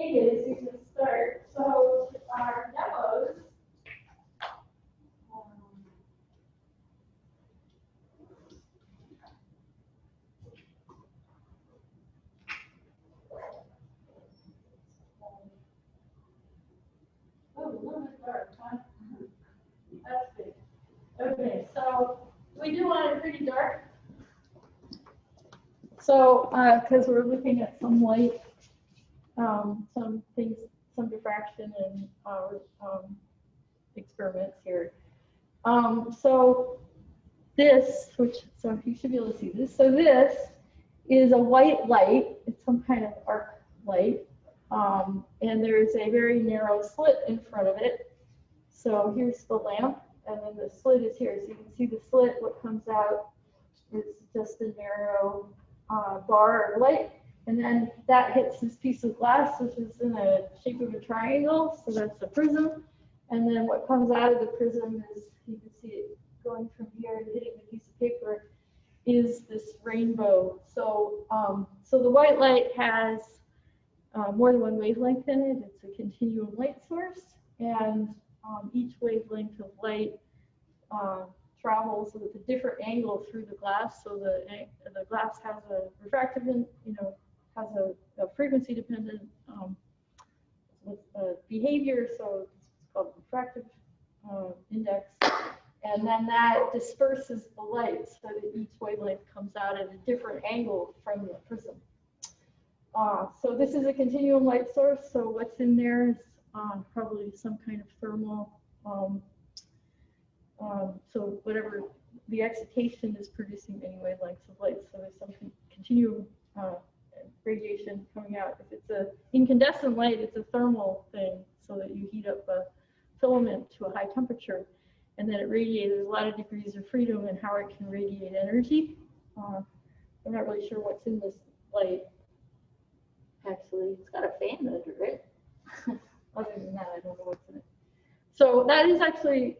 is you can start. So our demos. Oh, a little bit dark, huh? That's good. Okay, so we do want it pretty dark. So, because we're looking at some light, some things, some diffraction and experiments here. So this, so you should be able to see this. So this is a white light. It's some kind of arc light. And there's a very narrow slit in front of it. So here's the lamp, and then the slit is here. So you can see the slit, what comes out is just a narrow bar or light. And then that hits this piece of glass, which is in the shape of a triangle. So that's the prism. And then what comes out of the prism is, you can see it going from here and hitting the piece of paper, is this rainbow. So, so the white light has more than one wavelength in it. It's a continuum light source, and each wavelength of light travels with a different angle through the glass. So the glass has a refractive, has a frequency dependent behavior. So it's called refractive index. And then that disperses the light so that each wavelength comes out at a different angle from the prism. So this is a continuum light source. So what's in there is probably some kind of thermal. So whatever the excitation is producing many wavelengths of light. So there's some continuum radiation coming out. If it's an incandescent light, it's a thermal thing, so that you heat up a filament to a high temperature, and then it radiates. There's a lot of degrees of freedom in how it can radiate energy. I'm not really sure what's in this light. Actually, it's got a fan under it. Other than that, I don't know what's in it. So that is actually,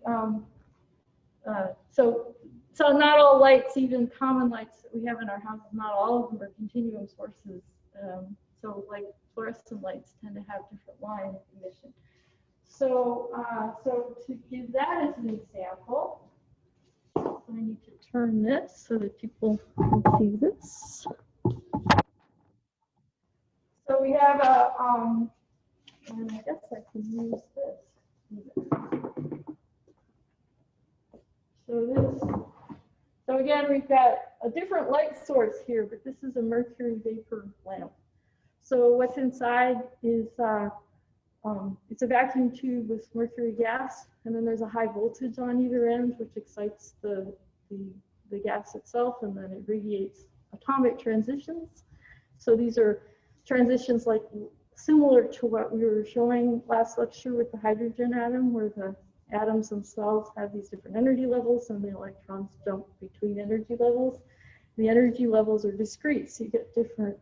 so not all lights, even common lights that we have in our houses, not all of them are continuum sources. So like fluorescent lights tend to have different line emission. So, so to give that as an example, I need to turn this so that people can see this. So we have a, and I guess I can use this. So again, we've got a different light source here, but this is a mercury vapor lamp. So what's inside is, it's a vacuum tube with mercury gas, and then there's a high voltage on either end, which excites the gas itself, and then it radiates atomic transitions. So these are transitions like similar to what we were showing last lecture with the hydrogen atom, where the atoms themselves have these different energy levels, and the electrons jump between energy levels. The energy levels are discrete, so you get different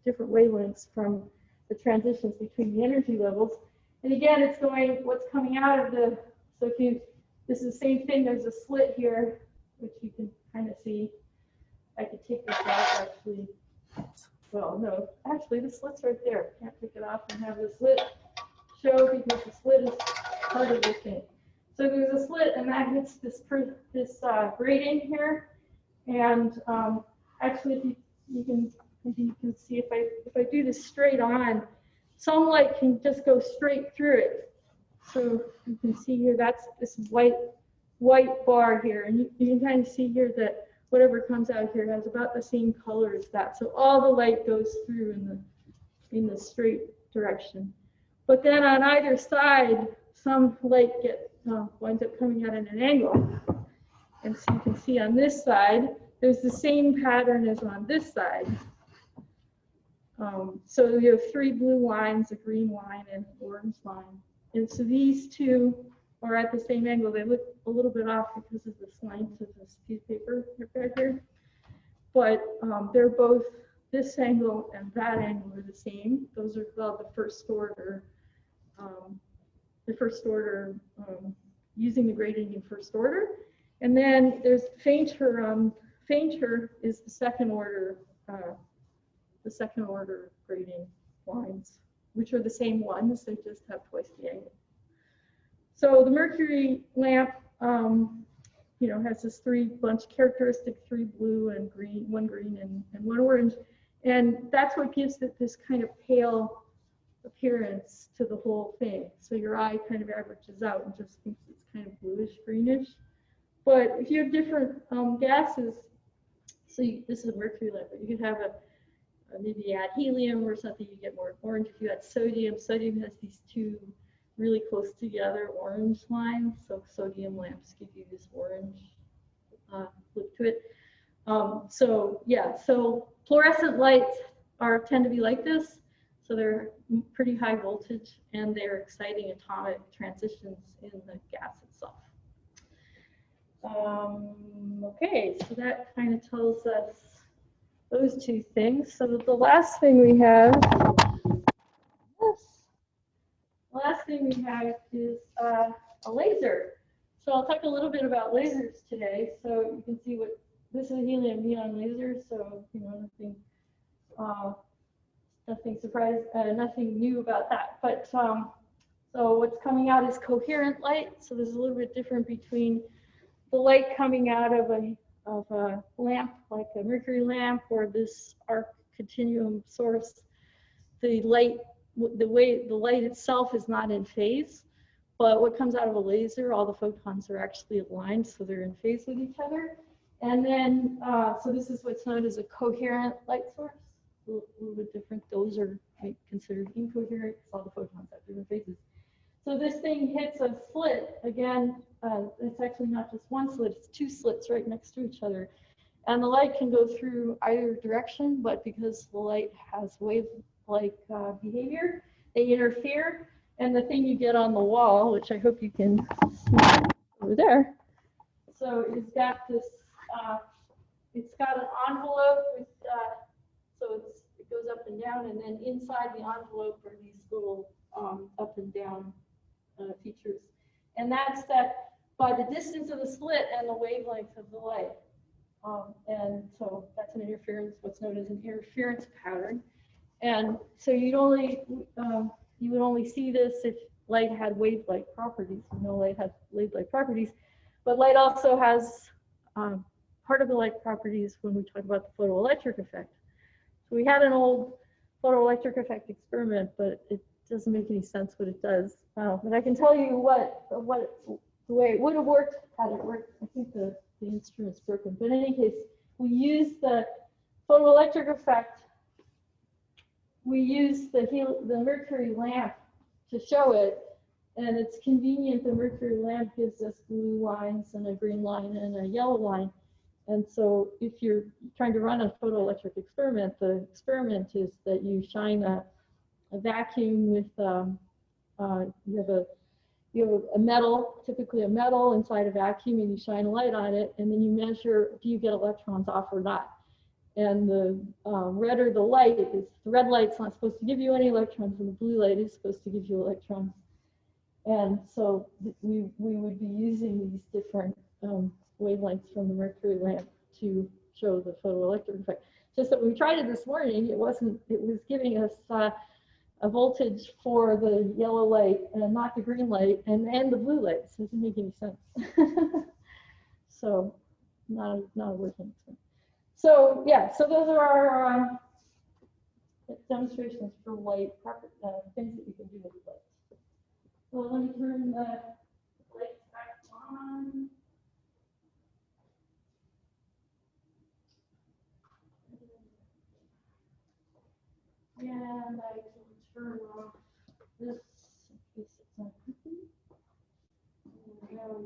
different wavelengths from the transitions between the energy levels. And again, it's going, what's coming out of the, so if you, this is the same thing, there's a slit here, which you can kind of see. I could take this off actually. Well, no, actually the slit's right there. Can't take it off and have the slit show, because the slit is part of the thing. So there's a slit, and that hits this grating here. And actually, if you can see, if I do this straight on, some light can just go straight through it. So you can see here, that's this white bar here, and you can kind of see here that whatever comes out here has about the same color as that. So all the light goes through in the straight direction. But then on either side, some light winds up coming out at an angle. And so you can see on this side, there's the same pattern as on this side. So you have three blue lines, a green line, and an orange line. And so these two are at the same angle. They look a little bit off because of this length of this piece of paper right here. But they're both, this angle and that angle are the same. Those are called the first order. Using the grating in first order. And then there's fainter. Fainter is the second order grating lines which are the same ones, they just have twice the angle. So the mercury lamp, you know, has this bunch characteristic, 3 blue and green, 1 green and 1 orange. And that's what gives it this kind of pale appearance to the whole thing. So your eye kind of averages out and just thinks it's kind of bluish, greenish. But if you have different gases, so this is a mercury lamp, but you could have maybe add helium or something, you get more orange. If you add sodium, sodium has these 2 really close together orange lines, so sodium lamps give you this orange look to it. So yeah, so fluorescent lights tend to be like this, so they're pretty high voltage and they're exciting atomic transitions in the gas itself. Okay, so that kind of tells us those 2 things. So the last thing we have, is a laser. So I'll talk a little bit about lasers today. So you can see what this is, a helium neon laser. So you know nothing new about that. But so what's coming out is coherent light. So there's a little bit different between the light coming out of a lamp, like a mercury lamp, or this arc continuum source. The light itself is not in phase, but what comes out of a laser, all the photons are actually aligned, so they're in phase with each other. And then, so this is what's known as a coherent light source. A little bit different. Those are considered incoherent because all the photons have different phases. So this thing hits a slit. Again, it's actually not just 1 slit, it's 2 slits right next to each other. And the light can go through either direction, but because the light has wave-like behavior, they interfere. And the thing you get on the wall, which I hope you can see over there, so it's got this, it's got an envelope with, so it goes up and down, and then inside the envelope are these little up and down features. And that's that by the distance of the slit and the wavelength of the light. And so that's an interference, what's known as an interference pattern. And so you would only see this if light had wave-like properties. We know light has wave-like properties, but light also has particle-like properties when we talk about the photoelectric effect. So we had an old photoelectric effect experiment, but it doesn't make any sense what it does. But I can tell you the way it would have worked had it worked. I think the instrument's broken, but in any case, we use the photoelectric effect. We use the mercury lamp to show it, and it's convenient. The mercury lamp gives us blue lines and a green line and a yellow line. And so if you're trying to run a photoelectric experiment, the experiment is that you shine a vacuum with, you have a metal, typically a metal inside a vacuum, and you shine a light on it, and then you measure, do you get electrons off or not? And the redder the light is, the red light's not supposed to give you any electrons, and the blue light is supposed to give you electrons. And so we would be using these different wavelengths from the mercury lamp to show the photoelectric effect. Just that when we tried it this morning, it was giving us a voltage for the yellow light and not the green light and the blue light. So it doesn't make any sense. So not a working experiment. So yeah, so those are our demonstrations for light, things that you can do with light. So let me turn the lights back on. And I can turn off this in case it's not working. And now we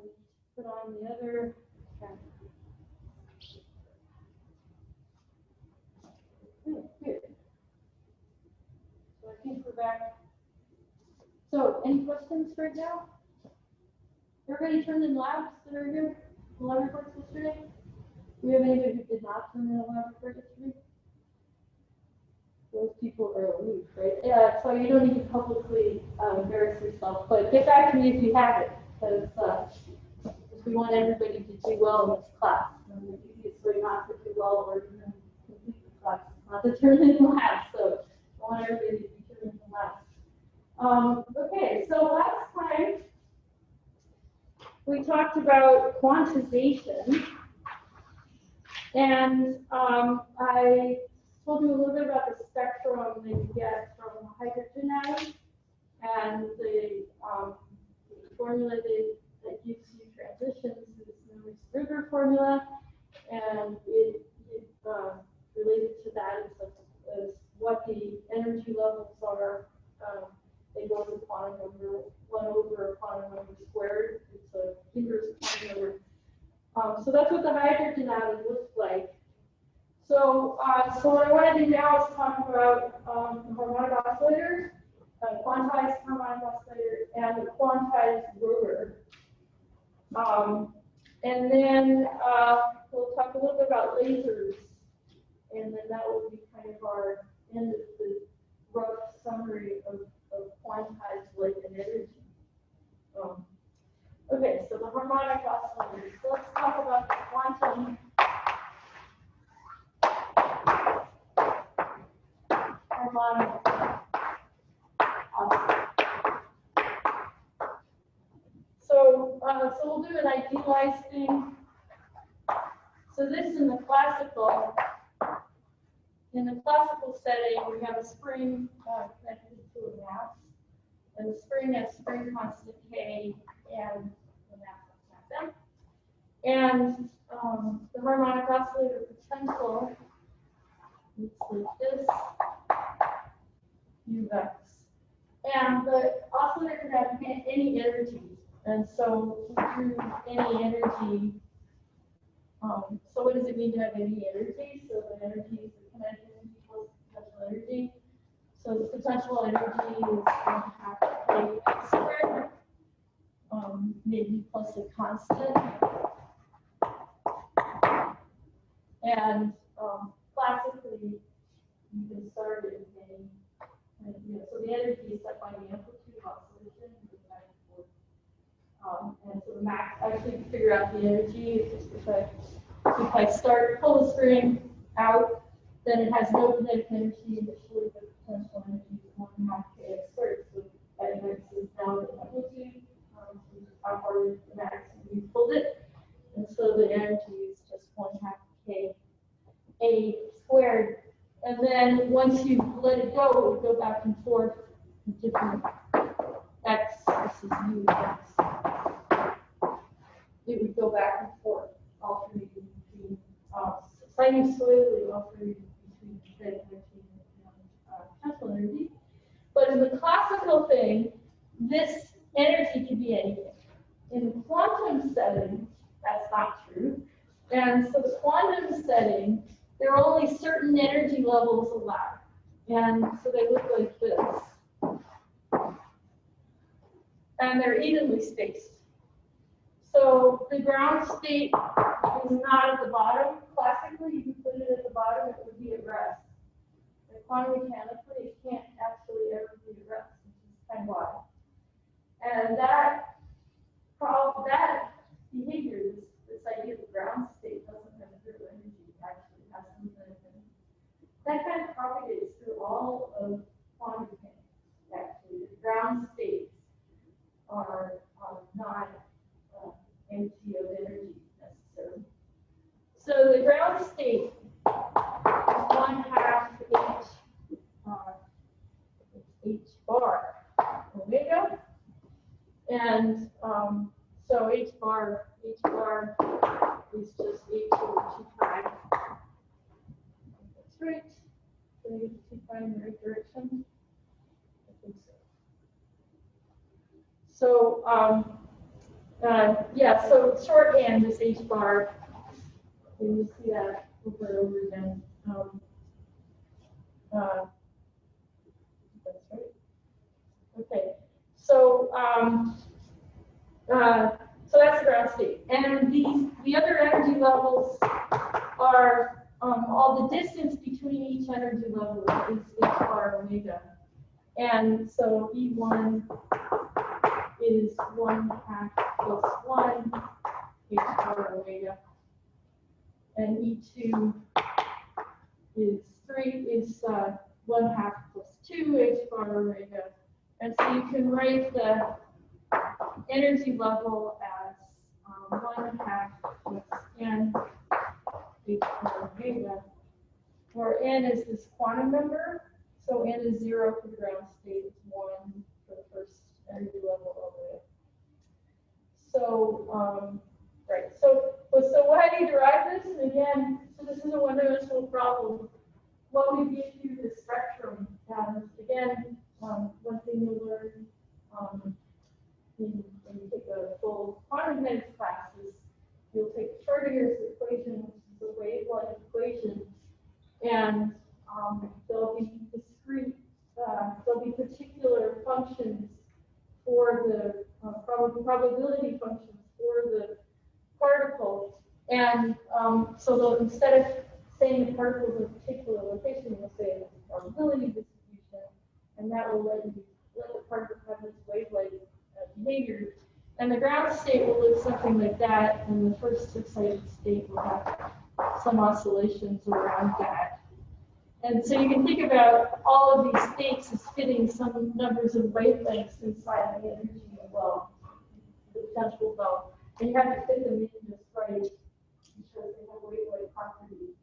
put on the other camera. Good. So I think we're back. So any questions right now? Everybody turned in labs that are here? The lab reports yesterday? Do we have anybody who did not turn in a lab report yesterday? Those people are aloof, right? Yeah, so you don't need to publicly embarrass yourself, but get back to me if you have it, because we want everybody to do well in this class. And the easiest way not to do well or even complete the class is not to turn in labs. So I want everybody to be turning in labs. Okay, so last time we talked about quantization, and I told you a little bit about the spectrum that you get from hydrogen atoms and the formula that gives you transitions is known as Rieger formula, and it related to that is what the energy levels are. They go as a quantum number, 1 over a quantum number squared. It's a inverse quantum number. So that's what the hydrogen atom looks like. So, what I want to do now is talk about the harmonic oscillator, quantized harmonic oscillator, and the quantized rotor. And then we'll talk a little bit about lasers, and then that will be kind of our end of the rough summary of quantized light and energy. Okay, so the harmonic oscillator. So let's talk about the quantum harmonic oscillator. So we'll do an idealized thing. So this in the classical setting, we have a spring connected to a mass, and the spring has spring constant K and the mass has mass M. And the harmonic oscillator potential looks like this, U of X. And the oscillator can have any energy. And so through any energy, so what does it mean to have any energy? So the energy is the kinetic energy plus potential energy. So the potential energy is 1/2 K squared, maybe plus a constant. And classically, you can start in any, so the energy is set by the amplitude of oscillation. And so the max, actually to figure out the energy is just if I pull the spring out, then it has no kinetic energy initially, but potential energy is 1/2 K squared. So that is now the amplitude, how far the max you pulled it. And so the energy is just 1/2 K A squared. And then once you let it go, it would go back and forth with different X versus U X. It would go back and forth, alternating between sinusoidally alternating between kinetic energy and potential energy. But in the classical thing, this energy can be anything. In the quantum setting, that's not true. And so the quantum setting, there are only certain energy levels allowed. And so they look like this. And they're evenly spaced. So the ground state is not at the bottom. Classically, you could put it at the bottom, it would be at rest. But quantum mechanically, it can't actually ever be at rest, which is kind of wild. And that behavior, this idea of the ground state doesn't have zero energy, actually has some benefit. That kind of propagates through all of quantum mechanics, actually. The ground states are not empty of energy necessarily. So the ground state is 1/2 H bar omega, and so H bar is just H over 2 pi. That's right. So you get 2 pi in the right direction. I think so. So yeah, so shorthand is H bar, and you see that over and over again. That's right. Okay, so so that's the ground state, and the other energy levels are all the distance between each energy level is H bar omega, and so E1 is 1/2 plus 1 H bar omega, and E2 is 1/2 plus 2 H bar omega, And so you can write the energy level as 1/2 n h over omega, where n is this quantum number. So n is 0 for the ground state, it's 1 for the first energy level all the way up. So, right. So how do you derive this? And again, so this is a one-dimensional problem. What we give you the spectrum. Again, one thing you'll learn when you take a full quantum mechanics class is you'll take Schrödinger's equation, which is the wavelength equation, and there'll be discrete, there'll be particular functions for the probability functions for the particle, and so instead of saying the particle is a particular location, you'll say it's a probability distribution, and that will let the particle have this wavelength behavior. And the ground state will look something like that, and the first excited state will have some oscillations around that. And so you can think about all of these states as fitting some numbers of wavelengths inside the energy well, the potential well. And you have to fit them in just right because they have wavelength properties.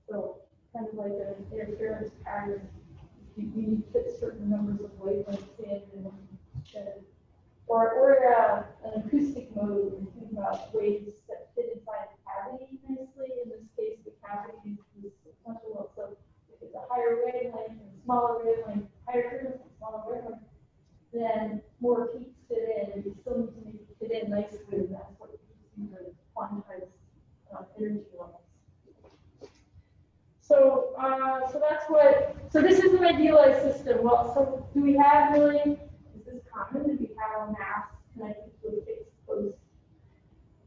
So kind of like an interference pattern, you fit certain numbers of wavelengths in, or an acoustic mode where you think about waves that fit inside the cavity nicely. In this case, the cavity is potential well. So if it's a higher wavelength and smaller wavelength, higher frequency, smaller wavelength, then more peaks fit in, and you still need to make it fit in nicely, and that's what these are quantized energy levels. So, so that's what. So this is an idealized system. Well, so do we have really? Is this common? Do we have a mass connected to a fixed post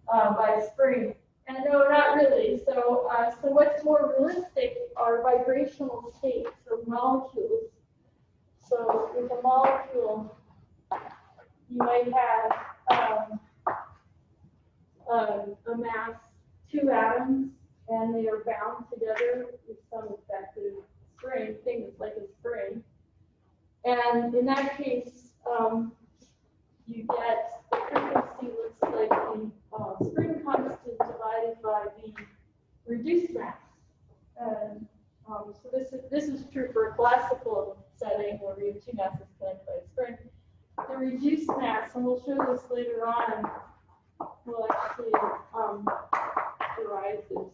by a spring? And no, not really. So, so what's more realistic are vibrational states of molecules. So with a molecule, you might have a mass, 2 atoms, and they are bound together with some effective spring, thing that's like a spring. And in that case, you get the frequency looks like the spring constant divided by the reduced mass. And so this is true for a classical setting where we have 2 masses connected by a spring. The reduced mass, and we'll show this later on, will actually derive this.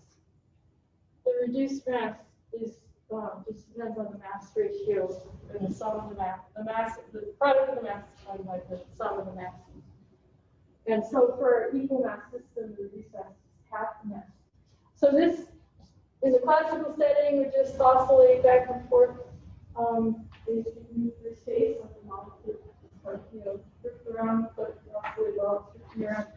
The reduced mass is just depends on the mass ratio and the sum of the product of the mass divided by the sum of the masses. And so for equal mass system, the reduced mass is half the mass. So this is a classical setting. We just oscillate back and forth. Basically move through space like the molecule, drift around, but oscillate while it's drifting around.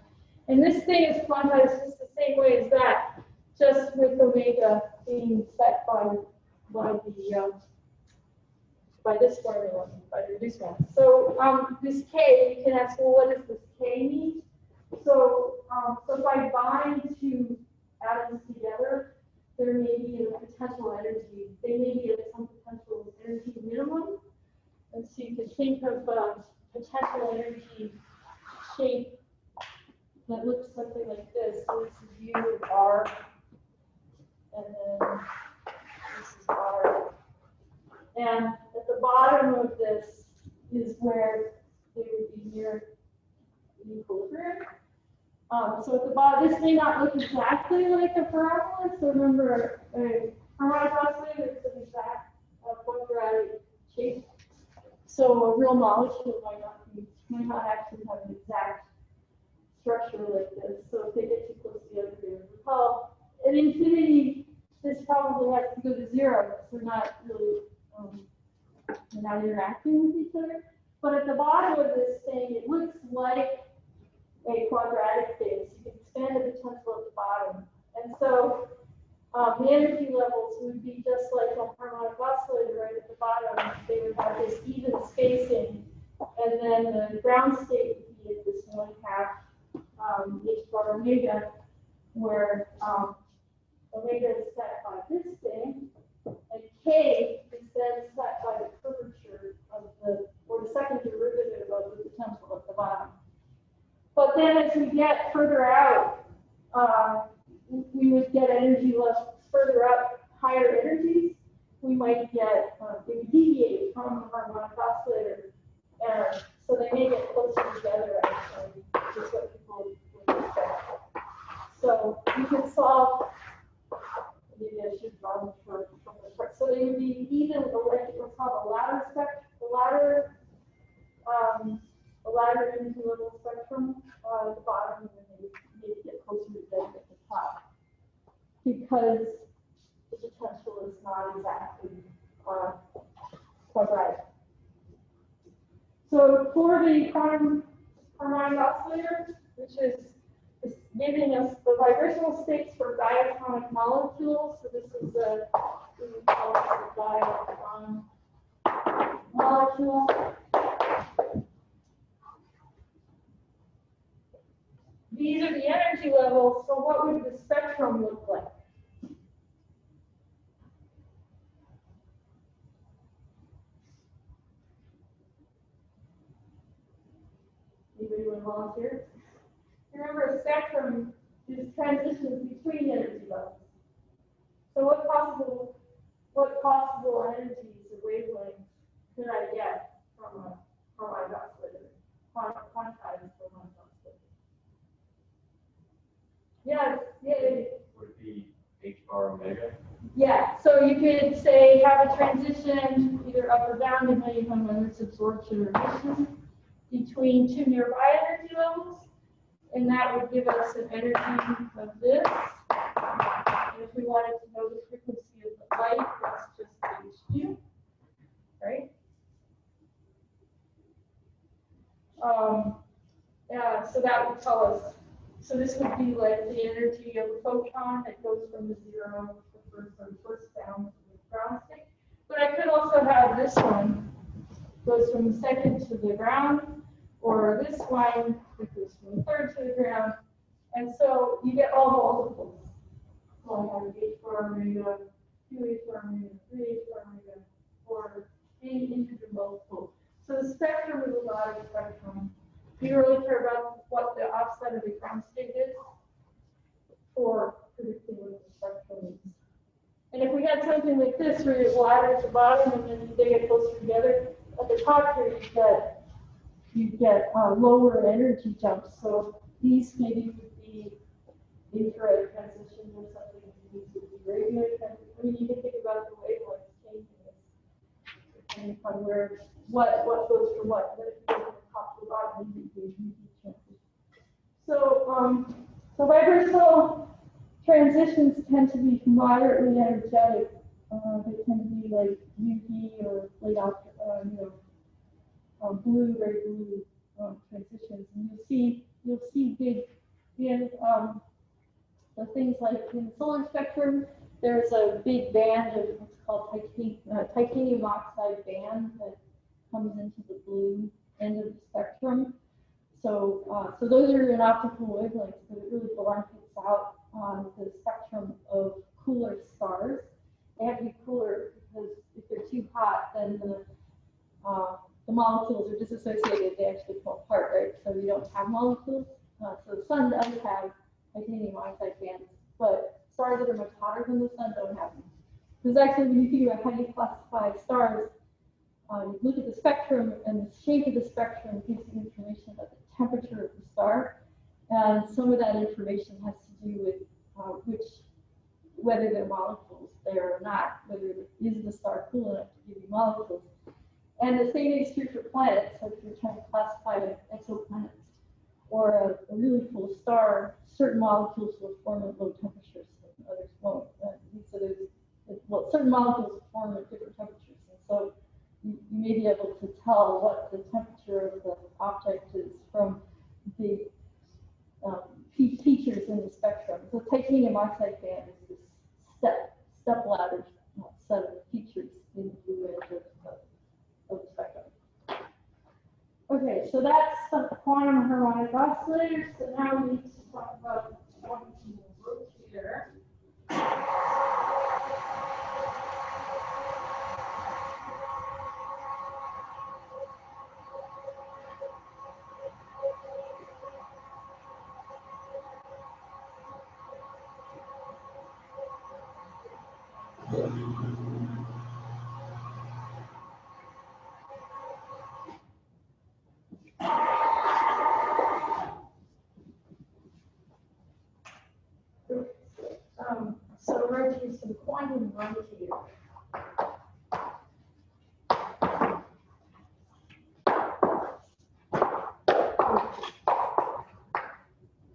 And this thing is quantized just the same way as that, just with omega being set by this formula, by the reduced mass. So this K, you can ask, well, what does this K mean? So, so if I bind 2 atoms together, there may be a potential energy. They may be at some potential energy minimum. And so you can think of potential energy shape that looks something like this. So this is U and R, and then this is R. And at the bottom of this is where they would be near equilibrium. So at the bottom, this may not look exactly like a parabola. So remember, a harmonic oscillator is an exact quadratic shape. So a real molecule might not actually have an exact structure like this. So if they get too close together, they will repel. At infinity, this probably has to go to 0. So they're not really they're not interacting with each other. But at the bottom of this thing, it looks like a quadratic thing. So you can expand the potential at the bottom. And so the energy levels would be just like a harmonic oscillator right at the bottom. They would have this even spacing. And then the ground state would be at this 1/2 h bar omega, where omega is set by this thing, and K is then set by the curvature of the second derivative But then as we get further out, we would get energy less further up, higher energies. We might get, they would deviate from the harmonic oscillator. And so they may get closer together, actually, which is what people would expect. So you can solve, maybe I should draw them from the chart. So they would be even, like what's called a ladder spectrum, the ladder energy level spectrum at the bottom, and then they maybe get closer together at the top. Because the potential is not exactly quadratic. So for the quantum harmonic oscillator, which is giving us the vibrational states for diatomic molecules, so this is the, we would call it the diatom molecule. These are the energy levels, so what would the spectrum look like? Anybody want to volunteer? Remember, a spectrum is transitions between energy levels. So what possible energies or wavelengths could I get from a harmonic oscillator? Quantized harmonic oscillator. Yes, yeah. Would it be h bar omega? Yeah, so you could say have a transition either up or down depending on whether it's absorption or emission between two nearby energy levels, and that would give us an energy of this. And if we wanted to know the frequency of the light, that's just hq, right? So that would tell us. So this would be like the energy of a photon that goes from the zero to the first down to the ground state. But I could also have this one goes from the second to the ground, or this one that goes from the third to the ground. And so you get all multiples. So I have h bar omega, 2h bar omega, 3h bar omega, or any integer multiple. So the spectrum is a lot of spectrum. We really care about what the offset of the ground state is for predicting what the spectrum is. And if we had something like this where you ladder at the bottom and then they get closer together, at the top here you get lower energy jumps. So these maybe would be infrared transitions or something. These would be radio transitions. I mean, you can think about the wavelengths changing this depending on where what goes from what. But if you go from the top to the bottom, you can do transitions. So vibrational transitions tend to be moderately energetic. They tend to be like UV or late blue, very blue transitions, and you'll see big in the things like in the solar spectrum. There's a big band of what's called titanium oxide band that comes into the blue end of the spectrum. So those are in optical wavelengths, but it really blankets out on the spectrum of cooler stars. They have to be cooler because if they're too hot, then the molecules are disassociated. They actually fall apart, right? So you don't have molecules. So the sun does have titanium oxide bands, but stars that are much hotter than the sun don't have them. Because actually, when you think about how you classify stars, you look at the spectrum, and the shape of the spectrum gives you information about the temperature of the star. And some of that information has to do with whether there are molecules there or not, whether is the star cool enough to give you molecules. And the same is true for planets. So if you're trying to classify exoplanets or a really cool star, certain molecules will form at low temperatures and others won't. So certain molecules form at different temperatures. And so you may be able to tell what the temperature of the object is from the features in the spectrum. So titanium oxide band is this step ladder set of features in the blue edge of the spectrum. Okay, so that's some quantum harmonic oscillators. So now we need to talk about quantum rotator. quantum rotator.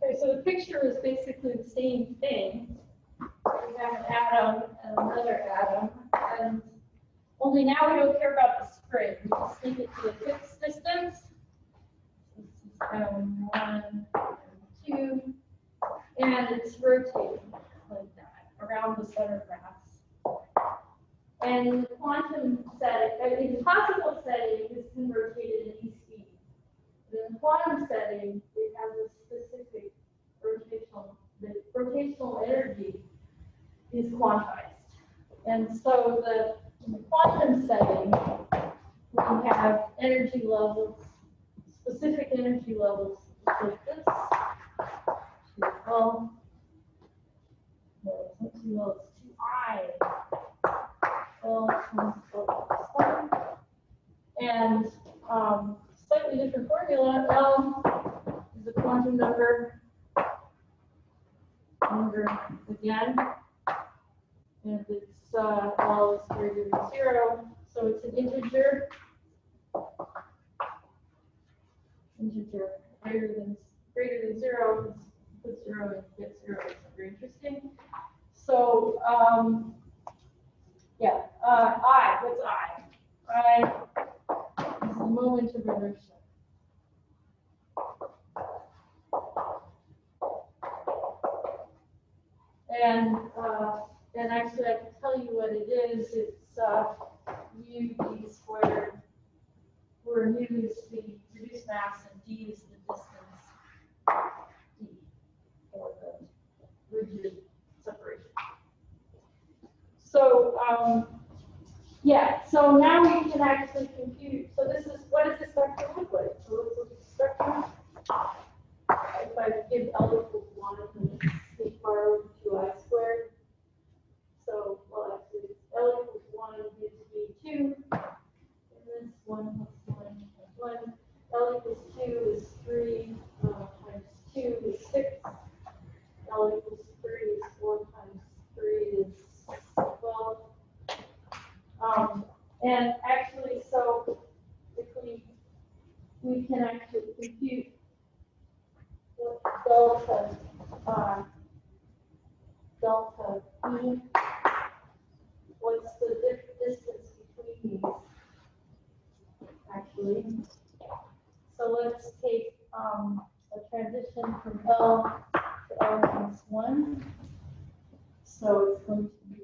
Okay, so the picture is basically the same thing. We have an atom and another atom, and only now we don't care about the spring. We just link it to a fixed distance. This is atom 1 and 2, and it's rotating like that around the center mass. And in the quantum setting, in the classical setting, this is rotated at e speed. But in the quantum setting, it has a specific the rotational energy is quantized. And so in the quantum setting, we have energy levels, specific energy levels like this. Well, no, it's not too low, it's too high. And slightly different formula. L is a quantum number again, and it's L is greater than 0, so it's an integer. Greater than 0. Put 0 and get 0. It's very interesting. So yeah, I. What's I? I is the moment of inertia. And actually, I can tell you what it is. It's mu d squared, where mu is the reduced mass and d is the distance d, or the rigid separation. So yeah, so now we can actually compute. So this is, what does the spectrum look like? So let's look at the spectrum. If I give L equals 1, then it's h bar over 2I squared. So, well, actually, L equals 1 gives me 2. And this 1 plus 1 plus 1. L equals 2 is 3 times 2 is 6. L equals 3 is 4 times 3 is 12. And actually, so if we can actually compute what delta E, what's the distance between these, actually. So let's take a transition from L to L minus 1. So it's going to be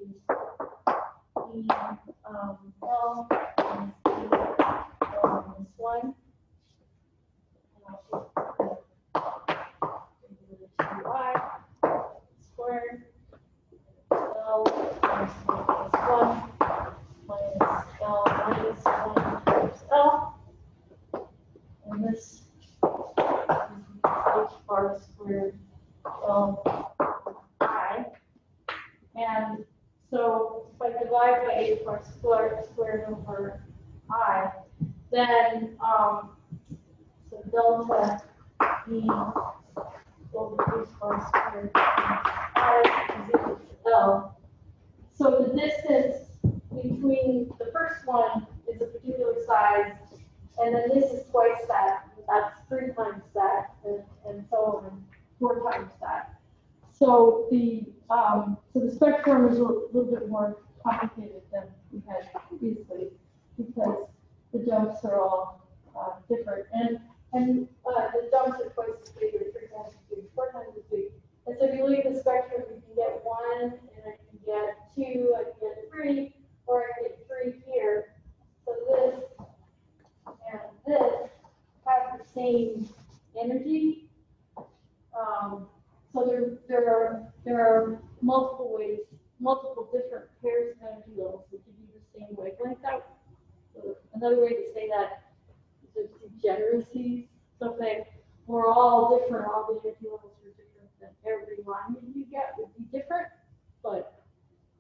E L minus E L minus 1. And I'll take 2I squared. L minus 1 minus L minus 1 times L. And this is h bar squared L I. And so if I divide by h bar squared over I, then so delta E over h bar squared I is equal to L. So the distance between the first one is a particular size, and then this is twice that. That's 3 times that, and so on, 4 times that. So the spectrum is a little bit more complicated than we had previously, because the jumps are all different, and the jumps are twice as big, or 3 times as big, 4 times as big. And so if you look at the spectrum, you can get 1, and I can get 2, I can get 3, or I can get 3 here. So this and this have the same energy. So there are multiple ways, multiple different pairs of energy levels that give you the same wavelength out. So another way to say that is just degeneracies. So if we're all different, all the energy levels are different, then every line that you get would be different, but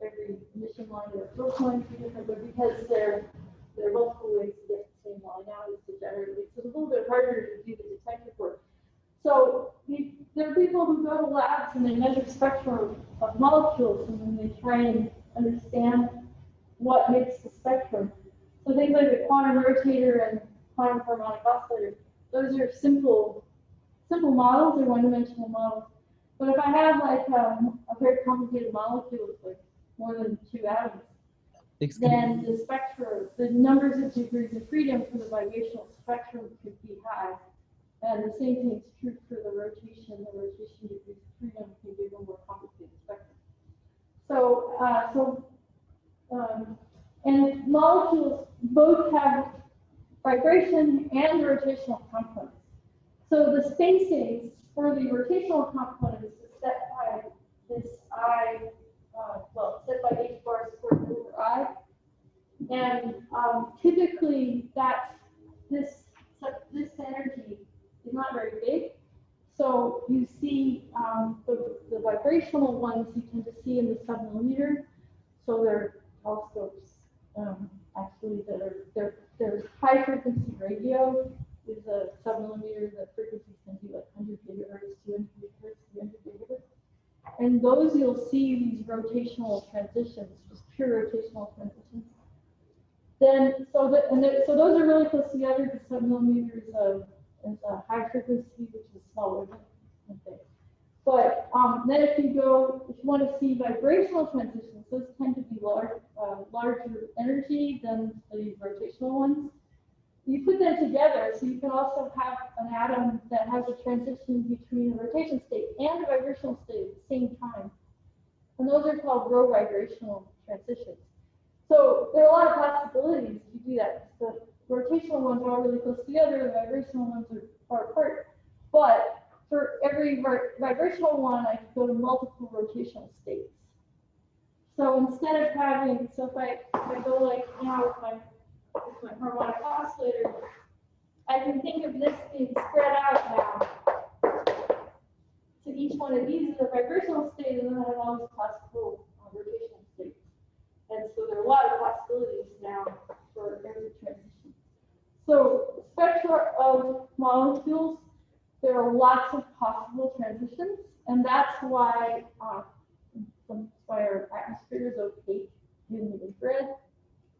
every emission line or source line would be different. But because there are multiple ways to get the same line out, it's degenerative. So it's a little bit harder to do the detective work. So there are people who go to labs and they measure spectrum of molecules, and then they try and understand what makes the spectrum. So things like the quantum rotator and quantum harmonic oscillator, those are simple models or one-dimensional models. But if I have like a very complicated molecule with like more than 2 atoms, then the spectrum, the numbers of degrees of freedom for the vibrational spectrum could be high. And the same thing is true for the rotation. The rotation degrees of freedom can give a more complicated spectrum. And molecules both have vibration and rotational components. So the spacings for the rotational components is set by this I, set by h bar squared over I. And typically this energy is not very big. So you see the vibrational ones you tend to see in the submillimeter. So they're telescopes actually that are there's high frequency radio is a submillimeter. The frequencies can be like 100 gigahertz, 200 gigahertz, 300 gigahertz. And those you'll see these rotational transitions, just pure rotational transitions. Then so those are really close together. The submillimeter is a high frequency, which is smaller than things. But then if you want to see vibrational transitions, those tend to be larger energy than the rotational ones. You put them together, so you can also have an atom that has a transition between a rotation state and a vibrational state at the same time. And those are called row vibrational transitions. So there are a lot of possibilities to do that. The rotational ones are all really close together, the vibrational ones are far apart. But for every vibrational one, I could go to multiple rotational states. So instead of having, if I go like now with my harmonic oscillator, I can think of this being spread out now. So each one of these is a vibrational state, and then I have all these classical rotational states. And so there are a lot of possibilities now for every transition. So spectra of molecules, there are lots of possible transitions, and that's why our atmosphere is opaque in the infrared,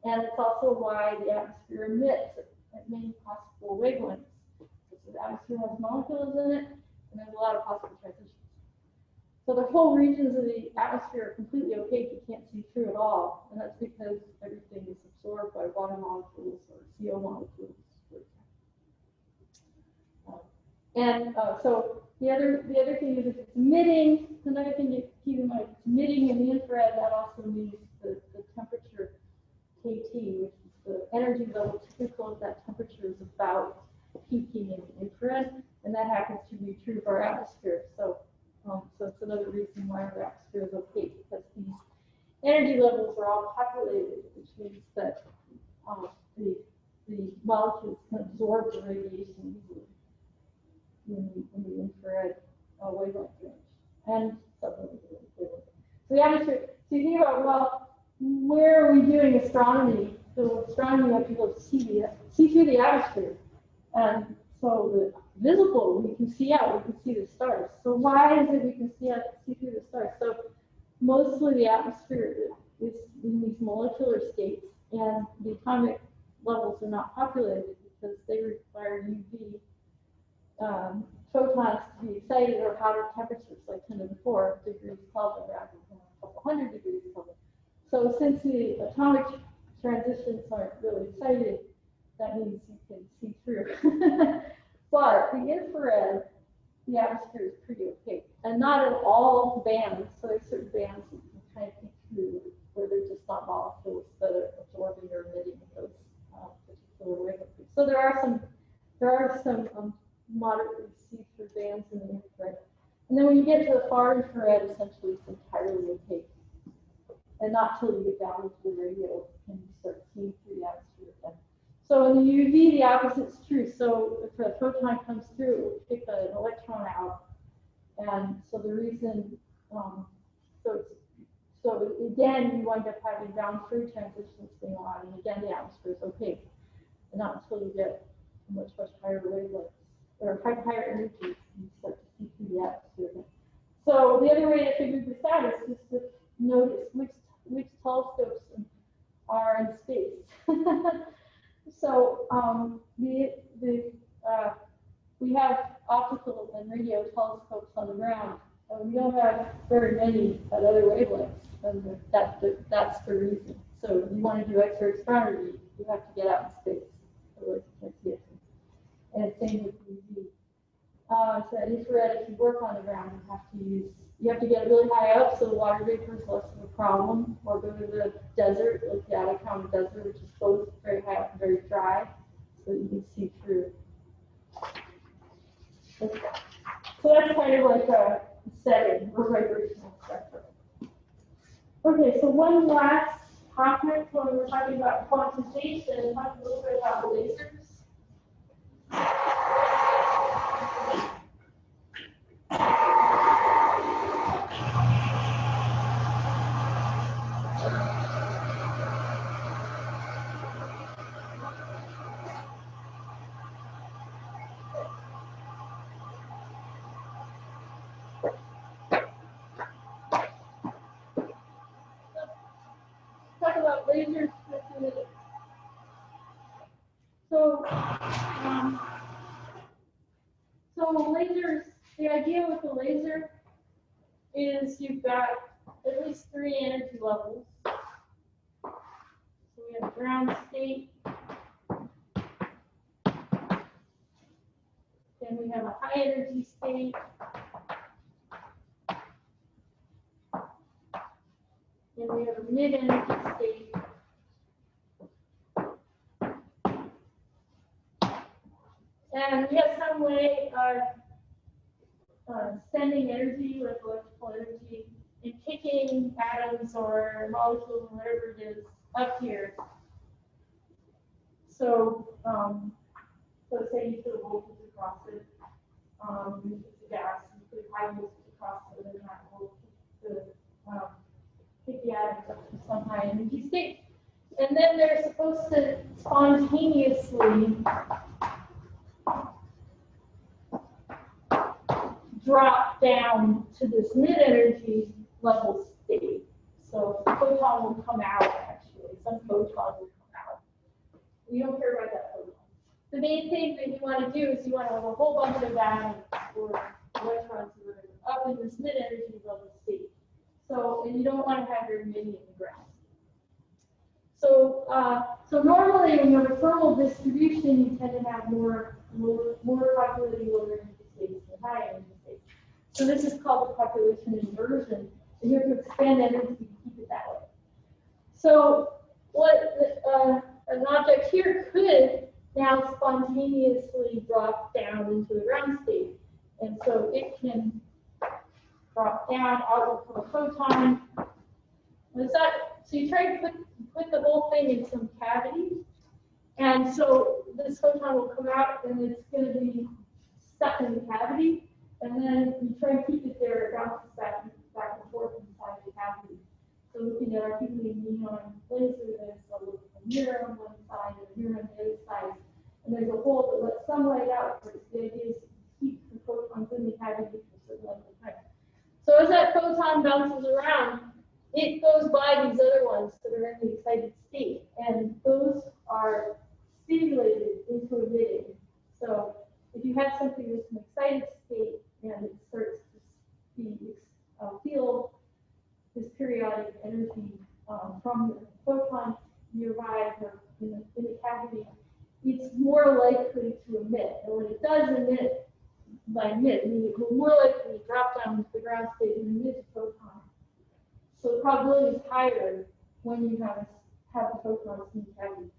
and it's also why the atmosphere emits at many possible wavelengths. So the atmosphere has molecules in it, and there's a lot of possible transitions. So the whole regions of the atmosphere are completely opaque, you can't see through at all, and that's because everything is absorbed by water molecules or CO molecules. So the other thing is if it's emitting, another thing you keep in mind, if it's emitting in the infrared, that also means the temperature KT, which is the energy level typical of that temperature, is about peaking in the infrared, and that happens to be true of our atmosphere. So it's another reason why our atmosphere is opaque, because these energy levels are all populated, which means that the molecules can absorb the radiation easily in the infrared wavelength range and submillimeter wavelength. So the atmosphere. So you think about, well, where are we doing astronomy? So astronomy, have to go see through the atmosphere, and so the visible we can see out. We can see the stars. So why is it we can see through the stars? So mostly the atmosphere is in these molecular states, and the atomic levels are not populated because they require UV photons to be excited or hotter temperatures, like 10 to the 4 degrees Kelvin rather than a couple hundred degrees Kelvin. So since the atomic transitions aren't really excited, that means you can see through. But the infrared, the atmosphere is pretty opaque, and not in all bands. So there's certain bands that you can kind of peek through where they're just not molecules that are absorbing or emitting those particular wavelengths. So there are some moderately see-through bands in the infrared. And then when you get to the far infrared, essentially it's entirely opaque. And not till you get down into the radio can you start seeing through the atmosphere again. So in the UV, the opposite's true. So if a photon comes through, it will pick an electron out. And so the reason, so again, you wind up having down-through transitions going on. And again, the atmosphere is opaque. And not until you get much higher wavelengths or higher energy, you start to see through the atmosphere. So the other way to figure this out is just to notice which telescopes are in space. So we have optical and radio telescopes on the ground. We don't have very many at other wavelengths, and that's the reason. So you want to do X-ray astronomy, you have to get out in space, otherwise you can't see it. And same with UV. So at infrared, if you work on the ground, you have to get really high up so the water vapor is less of a problem, or go to the desert, like the Atacama Desert, which is both very high up and very dry, so you can see through. So that's kind of like a setting for vibrational spectrum. Okay, so one last topic when we're talking about quantization, talk a little bit about lasers. Talk about lasers. So lasers, the idea with the laser is you've got at least 3 energy levels. So we have ground state, then we have a high energy state, then we have a mid energy state, and we have some way of sending energy, like electrical energy, and kicking atoms or molecules or whatever it is up here. So, so say you put a voltage across it, it's a gas, you put high voltage across it, and that will kick the atoms up to some high energy state. And then they're supposed to spontaneously drop down to this mid-energy level state. So the photon will come out, actually. Some photon will come out. We don't care about that photon. The main thing that you want to do is you want to have a whole bunch of atoms or electrons or whatever up in this mid-energy level state. So, and you don't want to have very many in the ground. So, so normally when you have a thermal distribution, you tend to have more populating lower energy states than high energy states. So this is called the population inversion, and you have to expand energy to keep it that way. So what an object here could now spontaneously drop down into the ground state, and so it can drop down, out will come a photon. So you try to put the whole thing in some cavity, and so this photon will come out, and it's going to be stuck in the cavity, and then you try to keep it there, it bounces back and forth inside the cavity. So looking at our Phy141 neon laser, there's a mirror on one side and a mirror on the other side, and there's a hole that lets some light out. So the idea is to keep the photons in the cavity for a certain level of time. So as that photon bounces around, it goes by these other ones that are in the excited state, and those are stimulated into emitting. So if you have something that's an excited state and it starts to feel this periodic energy from the photon nearby or in the cavity, it's more likely to emit. And when it does emit, by emit, meaning it will more likely drop down to the ground state and emit a photon. So the probability is higher when you have the photons in the cavity.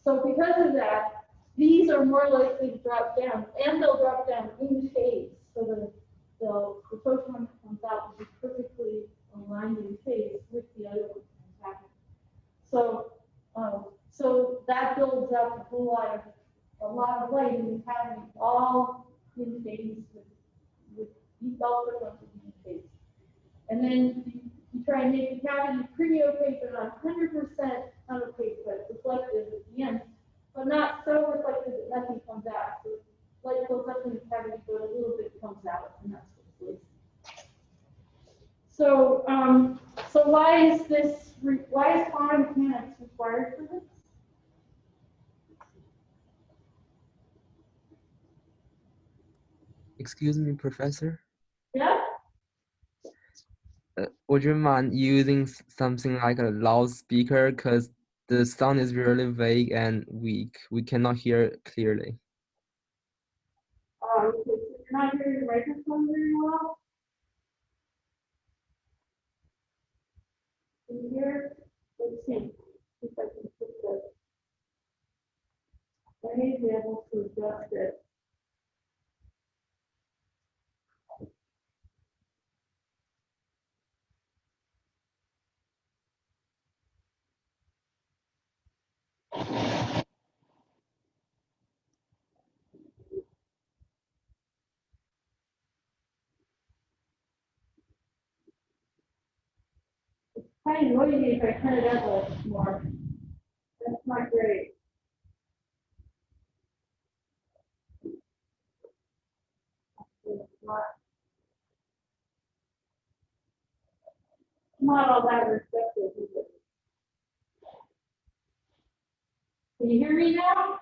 So because of that, these are more likely to drop down, and they'll drop down in phase. So the photon that comes out will be perfectly aligned in phase with the other ones in the cavity. So, so that builds up a lot of light in the cavity, all in phase with these all photons in phase. And then you try and make the cavity pretty opaque, but not 100% unopaque, but reflective at the end, but not so reflective that nothing comes out. So light goes up in the cavity, but a little bit comes out, and that's what's laser. So, So why is quantum mechanics required for this? Excuse me, Professor. Yeah? Would you mind using something like a loudspeaker? Because the sound is really vague and weak. We cannot hear it clearly. Okay, so you're not hearing the microphone very well? Can you hear? Let's see. See if I can put the. I may be able to adjust it. Kind of noisy if I turn it up a little more. That's not great. It's not all that receptive, is it? Can you hear me now?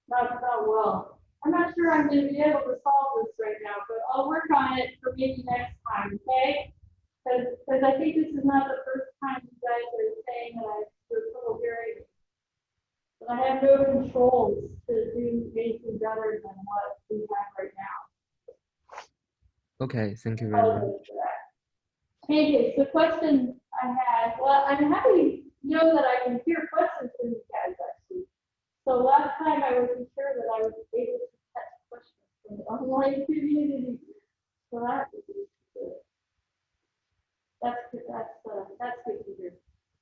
Not well. I'm not sure I'm going to be able to solve this right now, but I'll work on it for maybe next time, okay? Because I think this is not the first time you guys are saying that there's little hearing. But I have no controls to do anything better than what we have right now. Okay, thank you very much. Okay, so the question I had, well, I'm happy to know that I can hear questions from you guys actually. So last time I wasn't sure that I was able to catch questions from the online community. So that would be good. That's good. That's good to hear.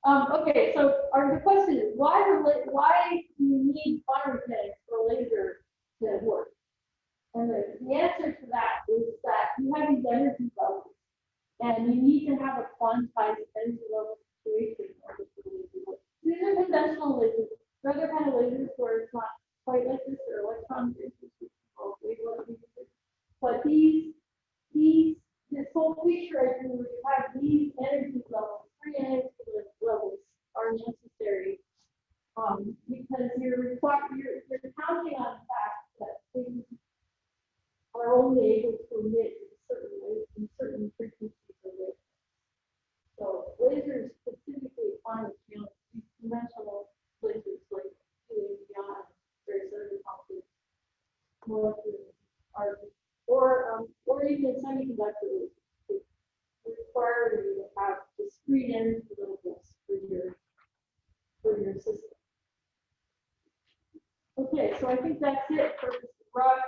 Okay, so the question is why do you need quantum mechanics for laser to work? And the answer to that is that you have these energy levels, and you need to have a quantized energy level situation in order for the laser to work. These are conventional lasers. There are other kind of lasers where it's not quite like this, or electron lasers, but this whole picture I drew where you have these energy levels, three energy levels are necessary because you're counting on the fact that things are only able to emit in certain frequencies of wavelengths. So lasers, specifically quantum conventional lasers like helium beyond, very certain complex molecules are, or even semiconductor lasers require you to have discrete energy levels for your system. Okay, so I think that's it for this broad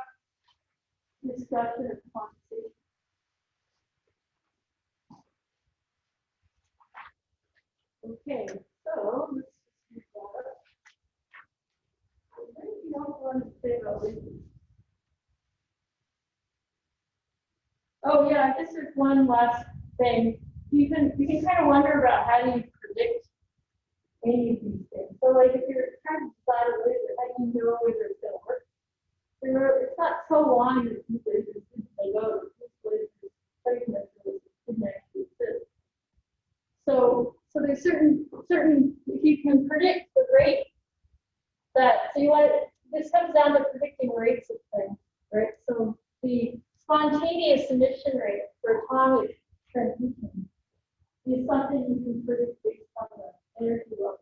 discussion of quantization. Okay, so let's just do that. Anything else I want to say about lasers? Oh yeah, I guess there's one last thing. You can kind of wonder about how do you predict any of these things. So like if you're trying to decide a laser, how do you know whether it's going to work? It's not so long that these lasers they go. These lasers, semiconductor lasers, didn't actually exist. So there's certain if you can predict the rate that this comes down to predicting rates of things, right? So the spontaneous emission rate for atomic transmission is something you can predict based on the energy level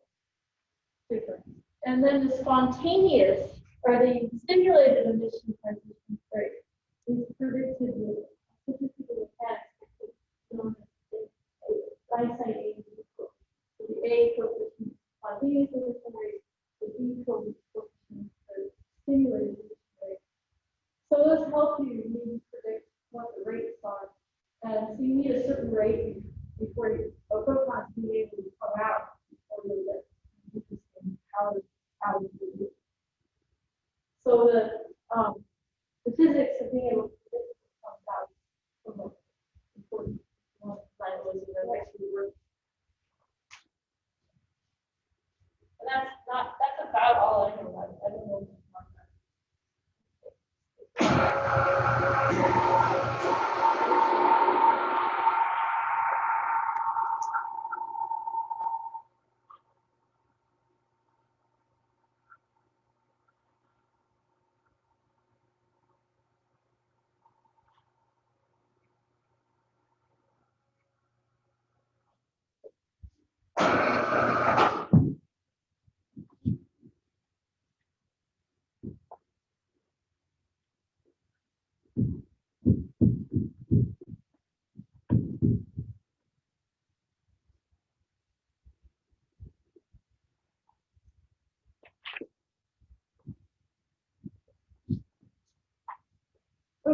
difference. And then the spontaneous or the stimulated emission transmission rate is predicted with statistical mechanics. Einstein A is equal to the A coefficient spontaneous emission rate, the B coefficient stimulated emission rate. So those help you maybe predict what the rates are. And so you need a certain rate before a photon can be able to come out before you get interesting how you do it. So the physics of being able to predict what comes out is the most important one that actually works. And that's about all I know about it. I don't know much about it.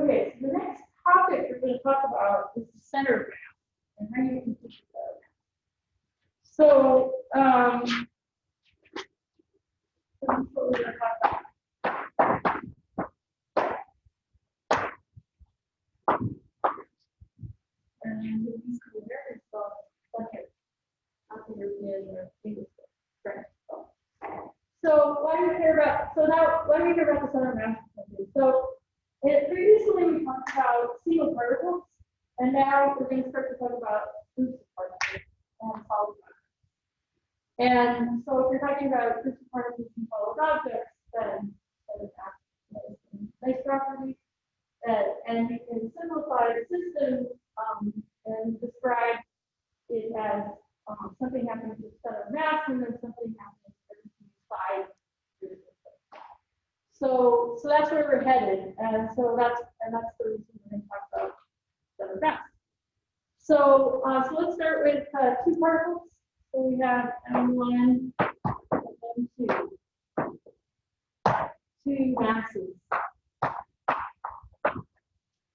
Okay, so the next topic we're going to talk about is the center of mass and how you can teach that. So, this is what we're going to talk about. And the use of the various bucket, not the European or English, French. So why do we care about? So now, why do we care about the center of mass? So, previously we talked about single particles, and now we're going to start to talk about groups of particles and solid objects. And so, if you're talking about groups of particles and solid objects, then nice properties, and we can simplify the system and describe it as something happens with center of mass, and then something happens inside the system. So that's where we're headed, and so that's the reason we're going to talk about center of mass. So let's start with two particles. So we have M1 and M2, two masses,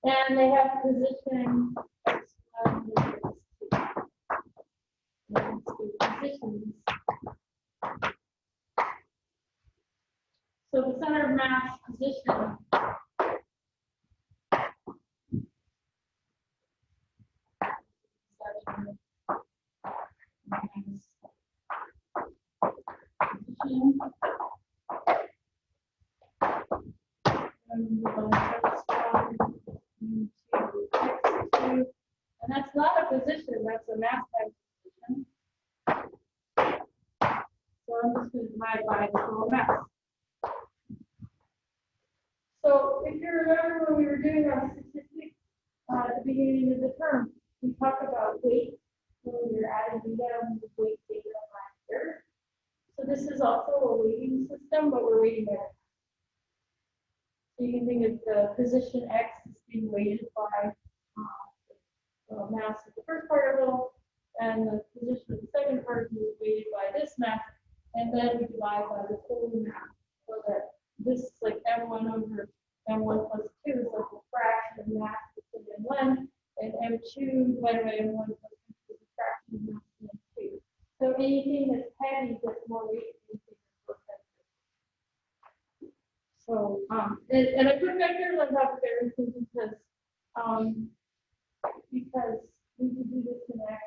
and they have position x1 and x2. Positions. So the center of mass position and that's not a position, that's a mass type position. So I'm just going to divide by the total mass. So if you remember when we were doing our statistics at the beginning of the term, we talked about weight when we were adding data with weight data last year. So this is also a weighting system, but we're weighting it. So you can think of the position X as being weighted by the mass of the first particle, and the position of the second particle is weighted by this mass, and then we divide by the total mass, so that this is like M1 over M1 plus 2 is like a fraction of mass between M1, and M2 divided by M1 plus 2 is a fraction of mass between M2. So anything that's heavy gets more weight than anything that's heavy. So, and I put vectors on top of everything because we could do this in X,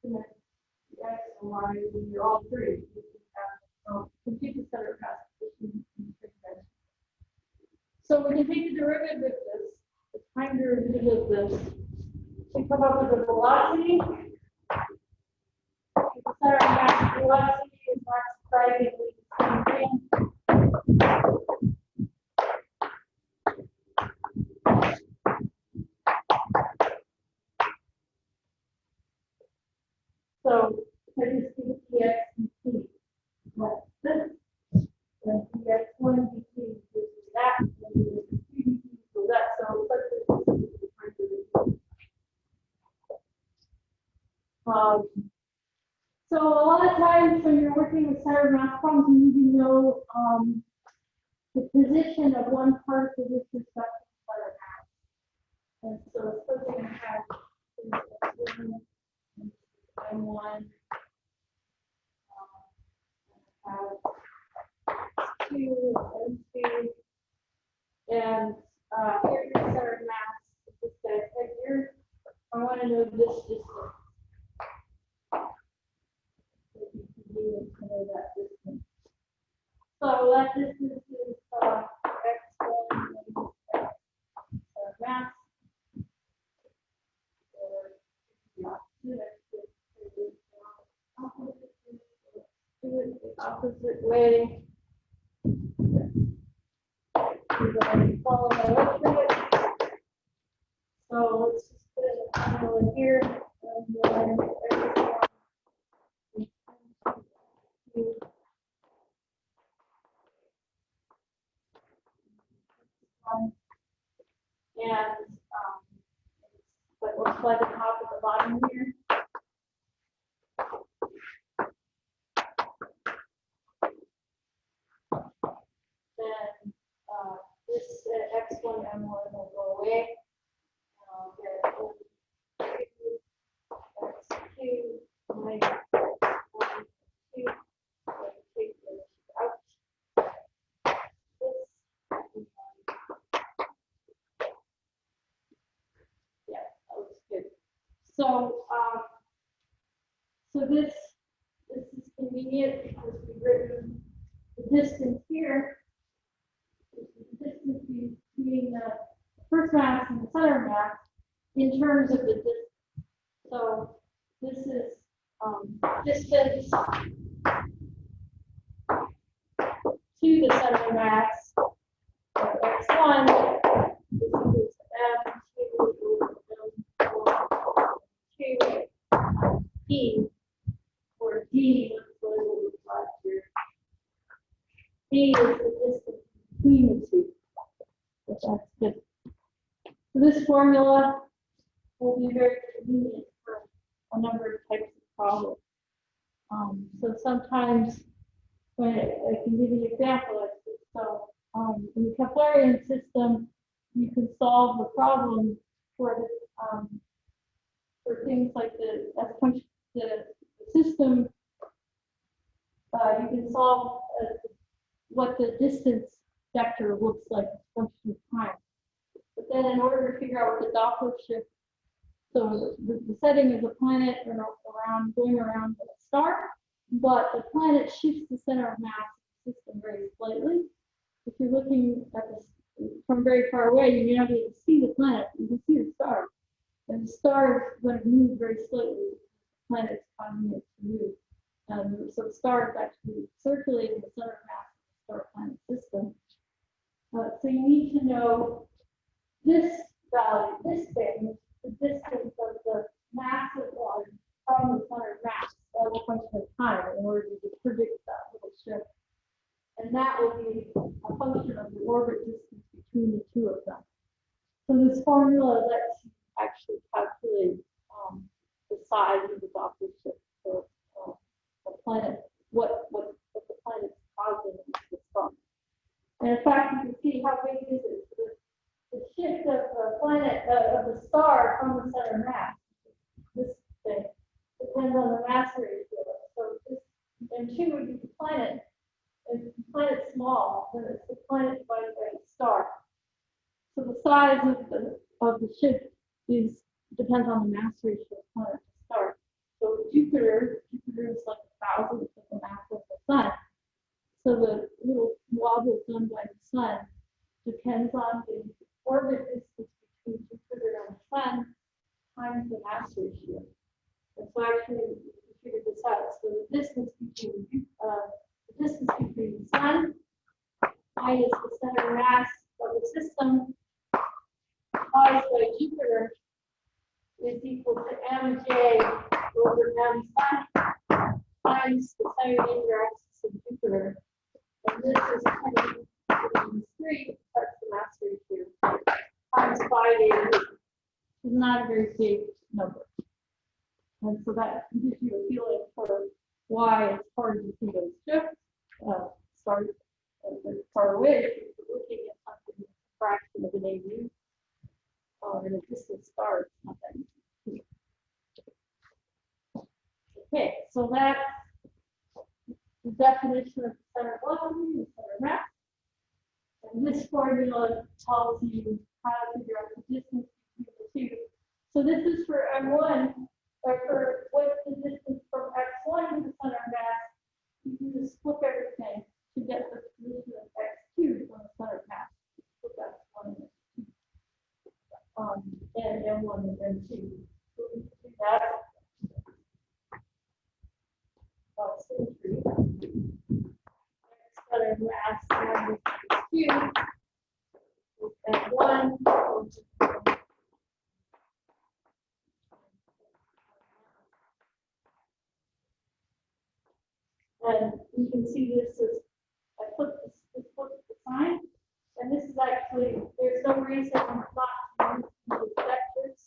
and Y, and you're all three. You can have compute the center of mass position in three dimensions. So we can take the derivative of this, the time derivative of this, to come up with a velocity. The center of mass velocity is not surprisingly the same thing. So I just do dx and t. But this, then dx1 dt is that, and dx2 dt is that. So so a lot of times when you're working with center of mass problems, you need to know the position of one particle with respect to the center of mass. And so it's supposed to have M1, have 2, M2, and here's the center of mass. This guy's head here. I want to know this distance. To know that distance. So that distance is x1 and x mass. Do it the opposite way. Follow my lecture. So let's just put a formula in here, and then and but we'll slide the top at the bottom here. Then this x x1, m1 will go away. And I'll get x2 minus 1, 2. Take this out. This. Yeah, that looks good. So, so this is convenient because we've written the distance here, which is the distance between the first mass and the center mass in terms of the distance. So this is distance to the center mass of x1 is equal to m2 p, or d, let's go over the last here. D is the distance between the two. But that's good. So this formula will be very convenient for a number of types of problems. So sometimes, when I can give you an example of this. So in the Keplerian system, you can solve the problem for the for things like the system. You can solve what the distance vector looks like as a function of time. But then, in order to figure out what the Doppler shift, so the setting is a planet going around a star, but the planet shifts the center of mass of the system very slightly. If you're looking at this from very far away, you may not be able to see the planet. You can see the star, and the star is going to move very slightly. The planet is causing it to move. So the star is actually circulating the center of mass of the star-planet system. So you need to know this value, this thing, the distance of the massive one from the center of mass as a function of time in order to predict that little shift. And that will be a function of the orbit distance between the two of them. So this formula lets you actually calculate the size of the Doppler shift for the planet, what the planet is causing in the star. And in fact, you can see how big is it. The shift of the planet, of the star from the center mass, this thing, depends on the mass ratio. So this M2 would be the planet. If the planet's small, then it's the planet divided by the star. So the size of the shift depends on the mass ratio of planet to star. So Jupiter is like 1,000th of the mass of the sun. So the little wobble done by the sun depends on the orbit distance between Jupiter and the sun times the mass ratio. And so actually we figured this out. So the distance between the sun minus the center mass of the system caused by Jupiter is equal to mj over m sun times the center axis of Jupiter. And this is 3, that's the mass ratio, times 580, which is not a very big number. And so that gives you a feeling for why it's hard to see those shifts. Start far away if you're looking at something that's a fraction of an AU. In a distant star, it's not that easy. Okay, so that's the definition of the center velocity, the center mass. And this formula tells you how to figure out the distance between the two. So this is for M1, or for what's the distance from X1 to the center mass. You can just flip everything to get the position of X2 from the center mass. Flip X1 and M1 and M2. So we can do that. Symmetry. Center mass minus X2 is M1. And you can see this is, I put this the sign, and this is actually, there's no reason not to use these vectors.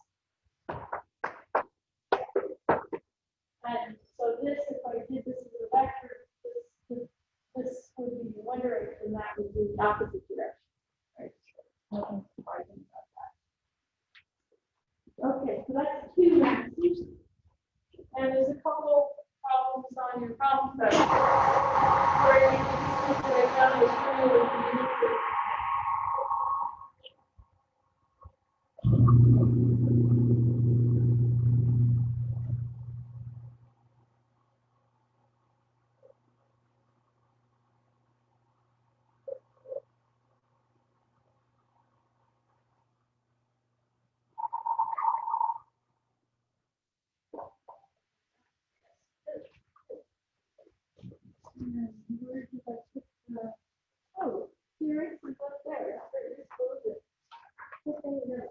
And so this, if I did this as a vector, this would be one direction, that would be the opposite direction. Right? Okay, so that's 2 masses. And there's a couple problems on your problem set where you can separate down the scale of the unit. And where did I put the, oh, here it is up there. Where is it? Okay, there.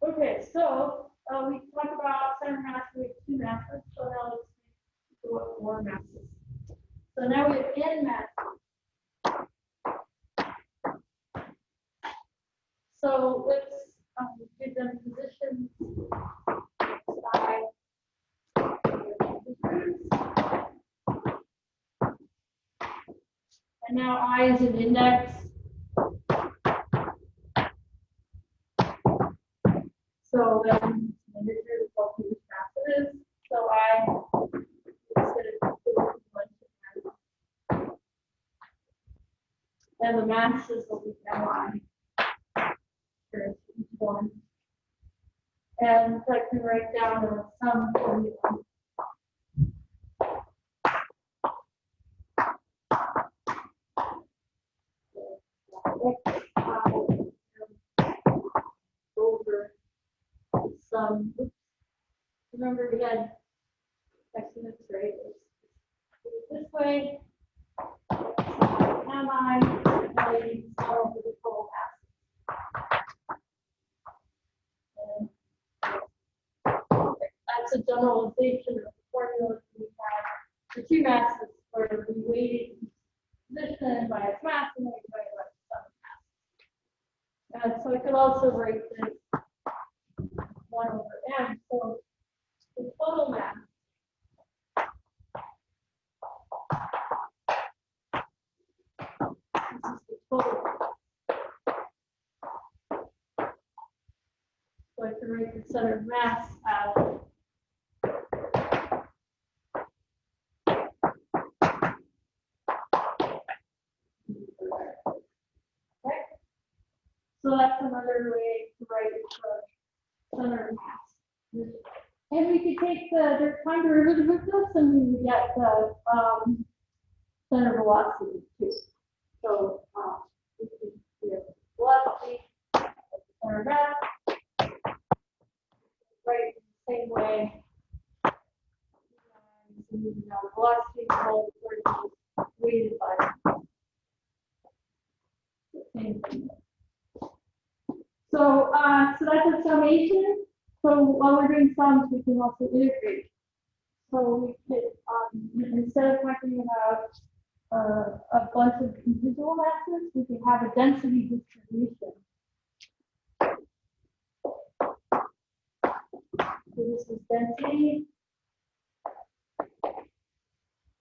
Okay, so we talked about center mass, we have 2 masses, so now let's go up 4 masses. So now we have n masses. So let's give them positions, psi, and now I is an index. So then the integer is called which mass it is. So I is going to be a bunch of masses. And the masses will be mi for each one. And so I can write down a sum formula. Over some, oops, remember we had estimates, right? This way, am I solve the total mass? That's a generalization of the formula we have for 2 masses where we weighted position by its mass and then we divide by the sum of mass. So I could also write this 1 over m. So the total mass this is the total mass. So I can write the center of mass as okay. So that's another way to write the center of mass. And we could take the time derivative of this and we would get the center velocity too. So we could velocity, center of mass, right in the same way. Velocity will weighted by the same thing. So so that's a summation. So while we're doing sums, we can also integrate. So we could, instead of talking about a bunch of individual masses, we could have a density distribution. So this is density.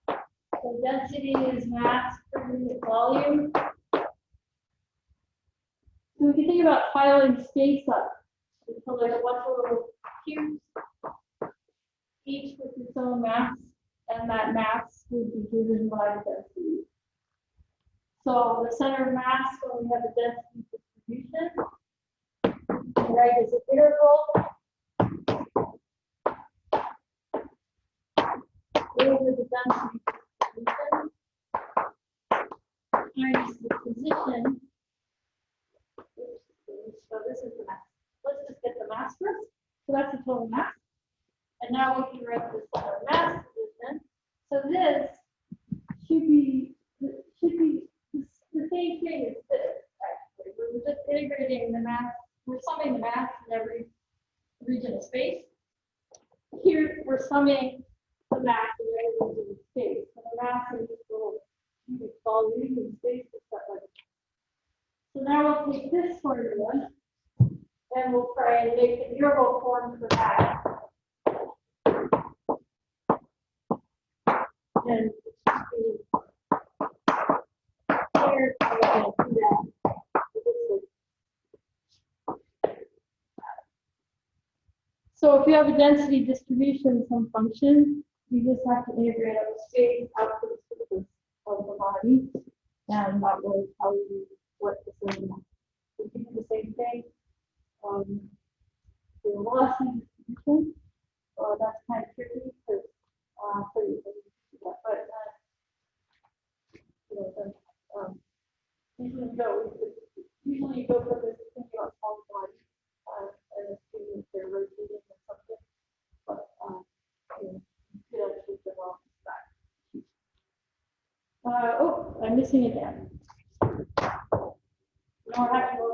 So density is mass per unit volume. So we can think about piling space up until there's a bunch of little cubes, each with its own mass, and that mass would be given by the density. So the center of mass, when we have a density distribution, right, is an integral over the density distribution times the position. So this is the mass. Let's just get the mass first. So that's the total mass. And now we can write the center of mass position. So this should be the same thing as this, actually. We're just integrating the mass. We're summing the mass in every region of space. Here, we're summing the mass in every region of space. So the mass in this little cubic volume all leaving in space is that way. So now we'll take this formula and we'll try and make an interval form for that. And it should be here to do that. So if you have a density distribution, some function, you just have to integrate up space out to the surface of the body, and that will tell you what the same. If you do the same thing, the velocity distribution, that's kind of tricky because so you can do that, but you know, usually you go for this continuous small body, and assume if they're rotating or something, but you know, you could actually develop that. Oh, I'm missing again. No, I have to go.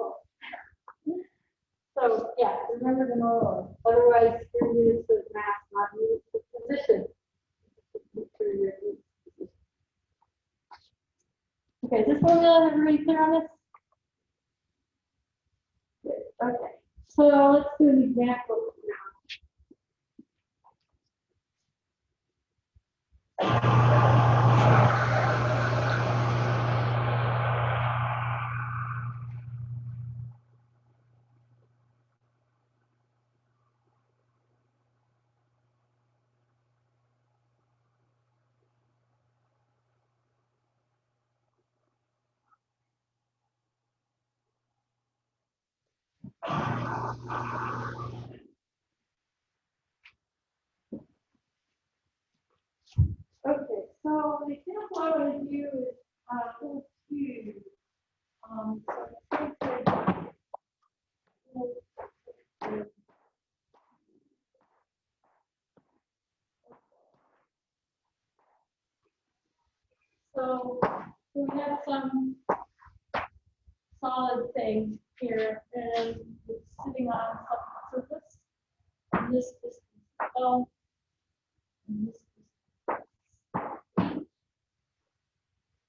So yeah, remember the normal. Otherwise, your units of mass, not units of position. Okay, is this formula, everybody clear on this? Good. Okay, so let's do an example Okay, so the example I want to do is full cube. So we have some solid thing here, and it's sitting on some surface. And this distance L, and this distance.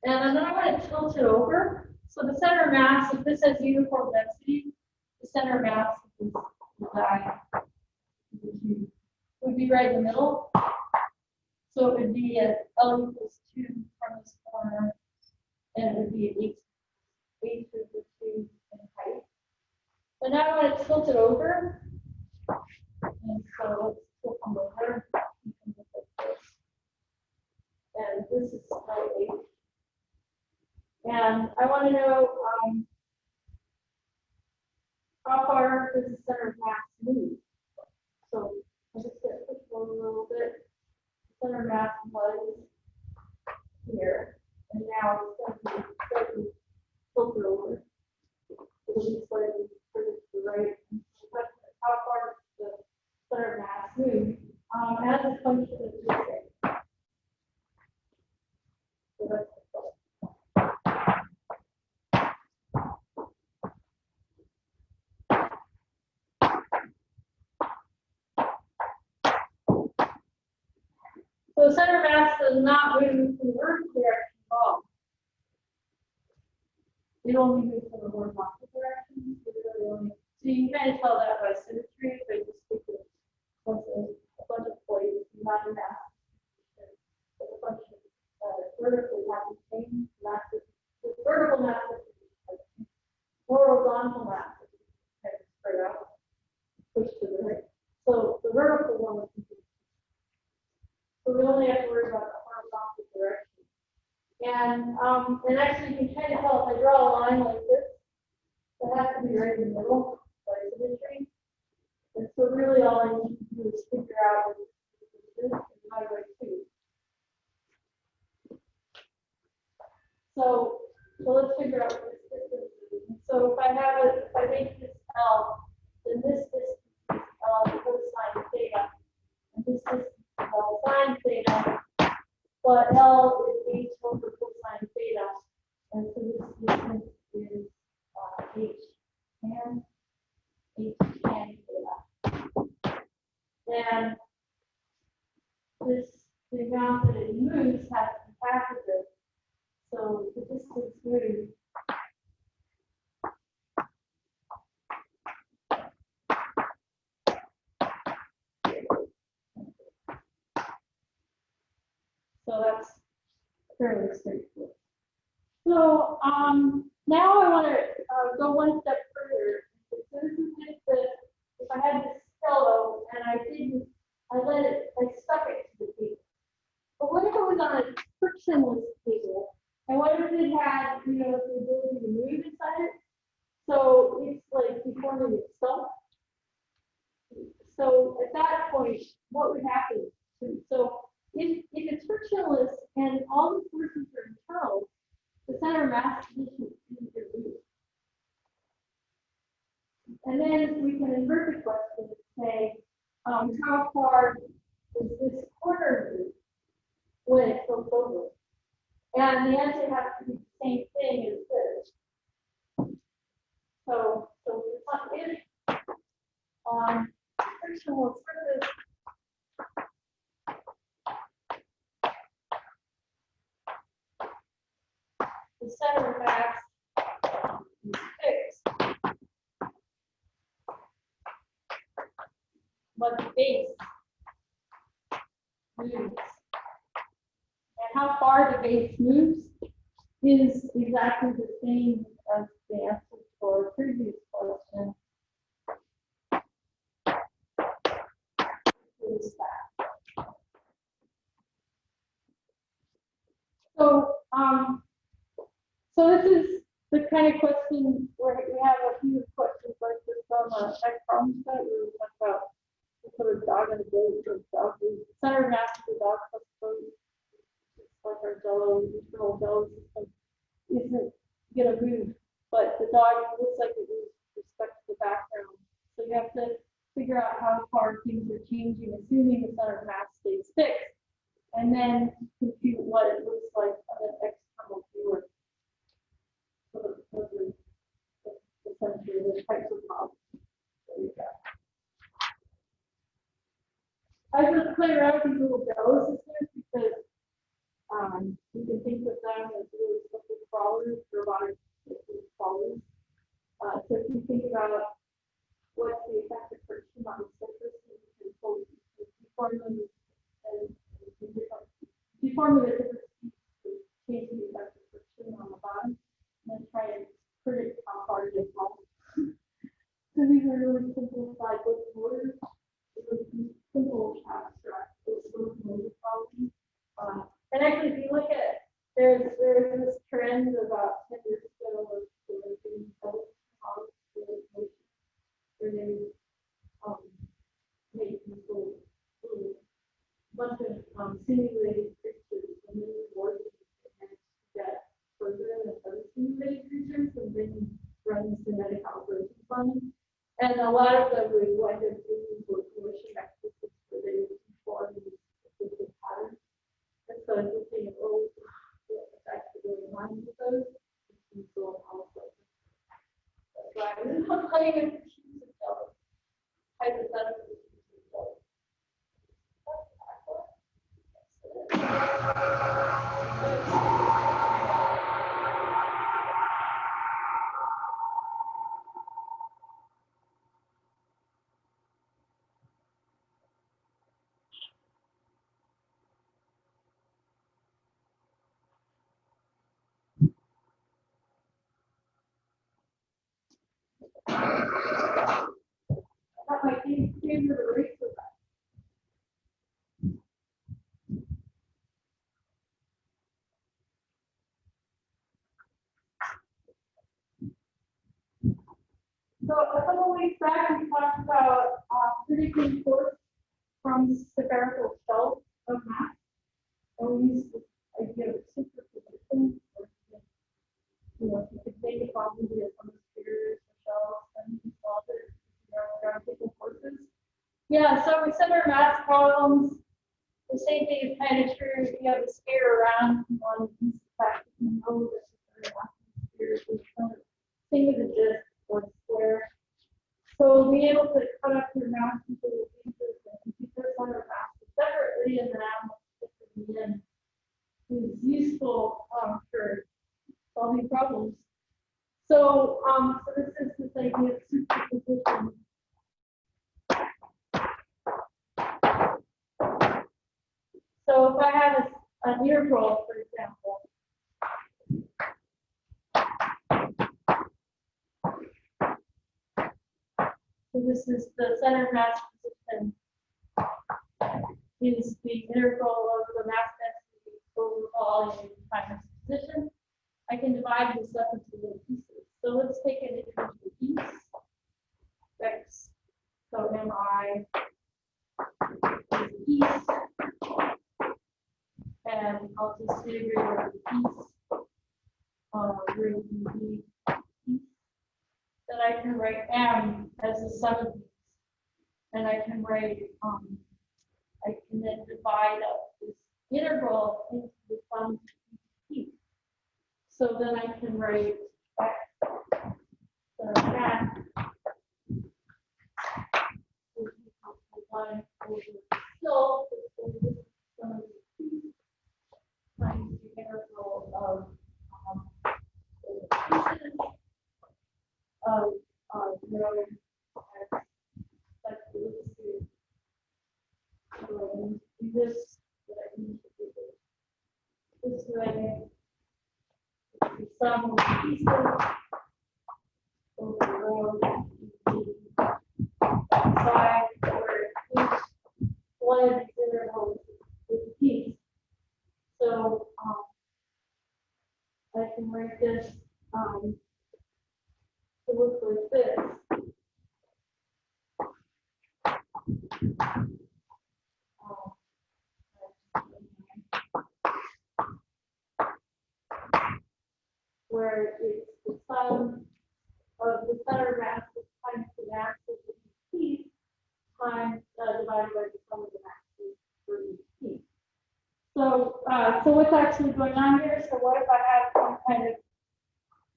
And then I want to tilt it over. So the center mass, if this has uniform density, the center mass of this guy would be right in the middle. So it would be at L equals 2 from this corner, and it would be at h equals 2 in height. But now I want to tilt it over. And so let's tilt them over. And this is L8. And I want to know how far does the center of mass move? So I'm just going to push it over a little bit. The center of mass was here, and now it's going to be slightly tilted over. It'll be slightly further to the right. But how far does the center of mass move? As a function of this thing. So that's so center mass does not move in the vertical direction at all. It only moves in the horizontal direction. So you can kind of tell that by symmetry, if I just stick a bunch of plates, not a mass. But a bunch of vertically have the same mass. The vertical mass is horizontal mass is kind of spread out, pushed to the right. So the vertical one is so we only have to worry about the horizontal direction. And actually you can kind of tell if I draw a line like this, it has to be right in the middle by symmetry. And so really all I need to do is figure out this and divide by 2. So let's figure out what this distance is. So if I make this L, then this distance is L cosine theta, and this distance is L sine theta, but L is h over cosine theta, and so this distance is h tan theta. And the amount that it moves has to be half of this. So the smooth. So that's fairly straightforward. So now I want to go one step further. So this is just the, if I had this cello and I let it, I stuck it to the table. But what if it was on a frictionless table? And what if it had, the ability to move inside it? So it's like deforming itself. So at that point, what would happen? So if it's frictionless and all the forces are internal, the center of mass position is removed. And then we can invert the question and say, how far is this corner move when it flips over? And the answer has to be the same thing as this. So if on frictionless surface, the center of mass is fixed, but the base moves. And how far the base moves is exactly the same as the answer for a previous question. Is that. So this is the kind of question where we have a few questions like this on the next problem set where we talk about the sort of dog and a goat or dog. The center of mass of the dog, I suppose, it's like our internal jello system isn't gonna move, but the dog looks like it moves with respect to the background. So you have to figure out how far things are changing, assuming the center of mass stays fixed, and then compute what it looks like on an external viewer. So those are essentially the types of problems that we got. I just play around with these little jello systems because you can think of them as really simple crawlers, robotic crawlers. So if you think about what's the effective friction on the surface, you can deform them and deform them at different speeds to change the effective friction on the bottom, and then try and predict how far they fall. So these are really simplified motors, really simple abstract motor problems. And actually, if you look at, there's this trend about 10 years ago of making where they make these little bunch of simulated creatures and then reward them and get further and other simulated creatures and then run genetic operations on them. And a lot of them would wind up doing coercion mechanisms where they would perform these specific patterns. And so I was looking at what effects are going on with those. And so also, that's why I'm playing with machines of jello. Hypothetically, machines of jello. That might be favorite eraser back. So a couple weeks back, we talked about predicting force from spherical shells of mass. And we used this idea of superposition. You could take a probability of some spheres or shells and solve it gravitational forces. Yeah, so with center mass problems, the same thing is kind of true. If you have a sphere around one piece of fact, you know that the center mass of the sphere is same as a disk or square. So being able to cut up your mass into the pieces and keep their center mass separately and then add them in is useful for solving problems. problems. So, so this is this idea of superposition. So if I have an interval, for example, so this is the center mass position is the integral of the mass density over volume times position. I can divide this up into little pieces. So let's take it into a piece. X. So mi is piece. And I'll just integrate over the piece. Bring the piece. Then I can write m as the sum of these. And I can write, I can then divide up this integral into the sum of each piece. So then I can write x, the math is equal to 1 over still, this sum of the piece times the integral of pieces of rho x. Let's do this, but I need to do this way. The sum of the pieces over rho side where each one of these intervals is a piece. So I can write this to look like this. Where it's the sum of the center masses times the mass of each piece times divided by the sum of the masses for each piece. So, so what's actually going on here? So what if I have some kind of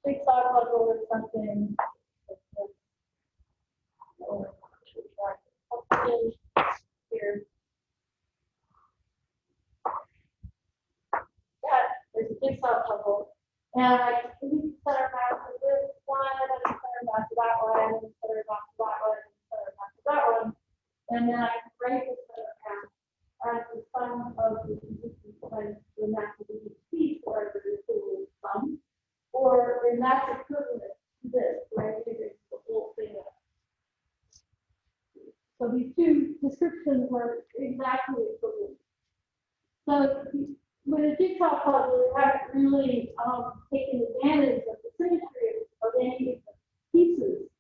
jigsaw puzzle or something like this? Or here. Yeah, there's a jigsaw puzzle. And I can use the center mass of this one, and the center mass of that one, and the center mass of that one, and the center mass of that one. And then I can write the center mass as the sum of the positions times the mass of each piece, or the equivalent sum, or and that's equivalent to this, right? It's the whole thing up. So these two descriptions are exactly equivalent. So with a jigsaw puzzle, we haven't really taken advantage of the symmetry of any of the pieces.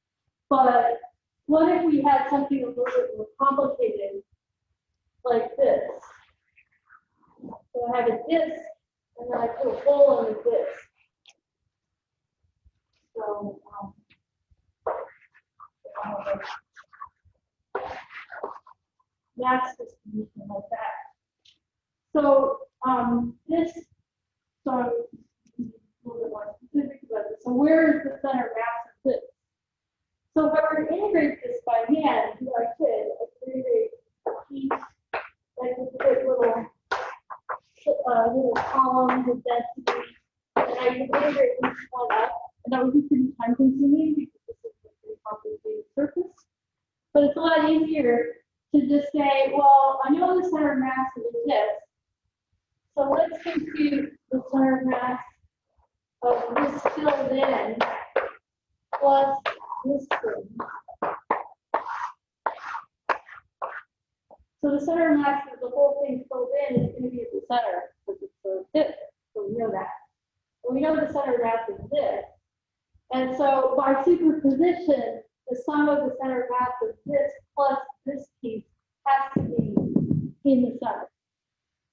But what if we had something a little bit more complicated, like this? So I have a disc, and then I put a hole in the disc. So mass distribution like that. So this, so I'm a little bit more specific about this. So where is the center mass of this? So if I were to integrate this by hand, I could integrate each, like this big little column with density, and I could integrate each one up, and that would be pretty time consuming because this is a pretty complicated surface. But it's a lot easier to just say, well, I know the center mass of this. So let's compute the center mass of this filled in plus this thing. So the center mass of the whole thing filled in is going to be at the center because it's a disc. So we know that. So we know the center mass is this. And so by superposition, the sum of the center mass of this plus this piece has to be in the center.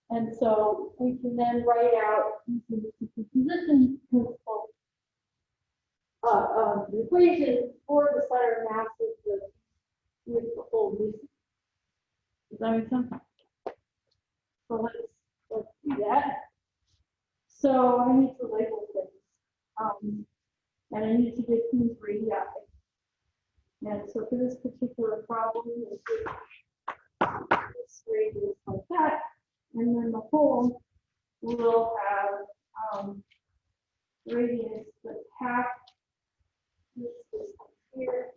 And so we can then write out using the superposition principle the equation for the center mass of with the whole reason. Does that make sense? So let's do that. So I need to label things. And I need to get things radii. And so for this particular problem, this radius like that. And then the whole will have radius, but half this distance here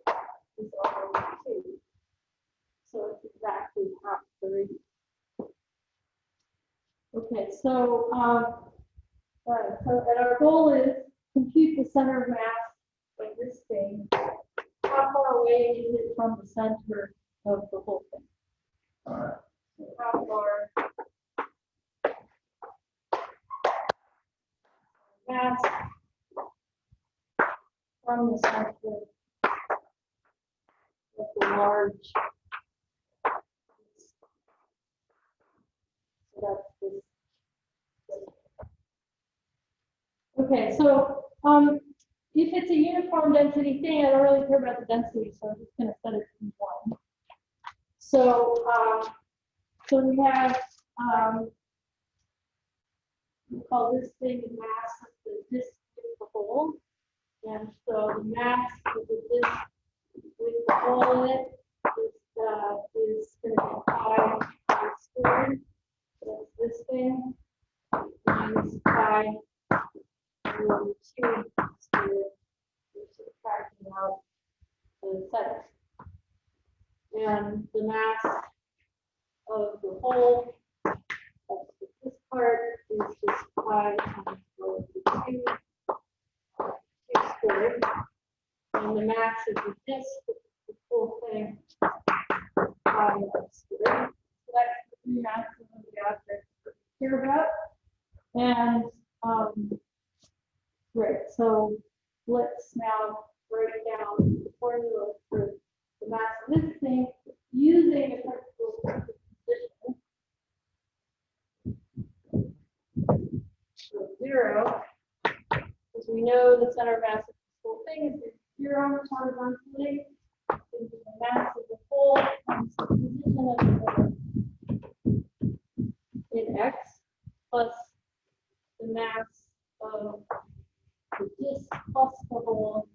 is over 2. So it's exactly half the radius. Okay, so and our goal is compute the center of mass of this thing. How far away is it from the center of the whole thing? So how far mass from the center of the large. So that's this. Okay, so if it's a uniform density thing, I don't really care about the density, so I'm just going to set it to 1. So so we have we call this thing the mass of the disk with the hole, and so the mass of the disk with the hole in it is going to be pi squared. So that's this thing minus pi over 2 squared. We're subtracting out the center. And the mass of the whole of this part is just pi times over 2 squared. And the mass of the disk, the whole thing, pi squared. So that's the 3 masses of the object that we care about. And right, so let's now write down the formula for the mass of this thing using a principle of position. So 0, because we know the center of mass of this whole thing is 0 horizontally. The mass of the whole times the position of the in x plus the mass of the disk plus the whole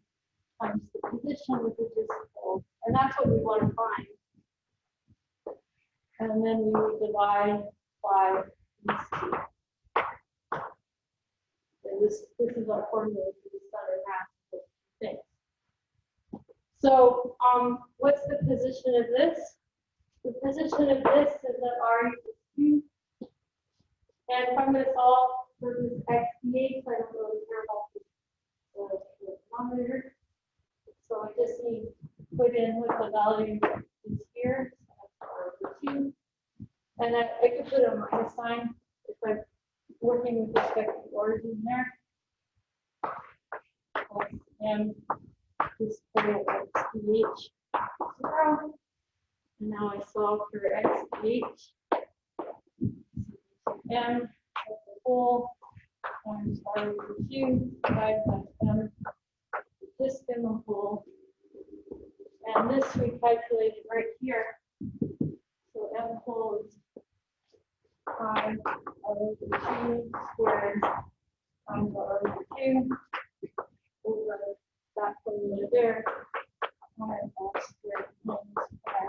times the position of the disk hole, and that's what we want to find. And then we would divide by these 2. And this is our formula for the center mass of the thing. So what's the position of this? The position of this is that r equals 2. And if I'm going to solve for this x dh, I don't really care about the denominator. So I just need to put in what the value is here. So that's r equals 2. And I could put a minus sign if I'm working with respect to the origin there. And this total x dh 0. And now I solve for x dh. M of the whole times r over 2 divided by m, the disk in the whole. And this we calculated right here. So m whole is pi r over 2 squared times r over 2 over that formula there. Pi r squared minus pi.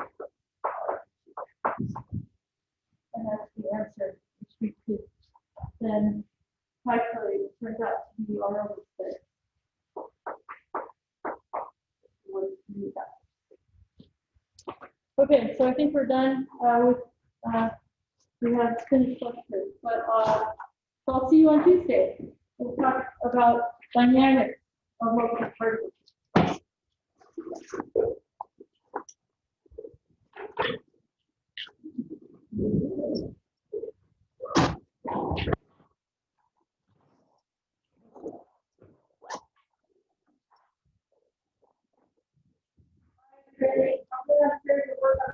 And that's the answer, which we could then calculate. It turns out to be r over 6. Okay, so I think we're done with, we have finished lecture, but so I'll see you on Tuesday. We'll talk about dynamics of local particles. I'm going to work on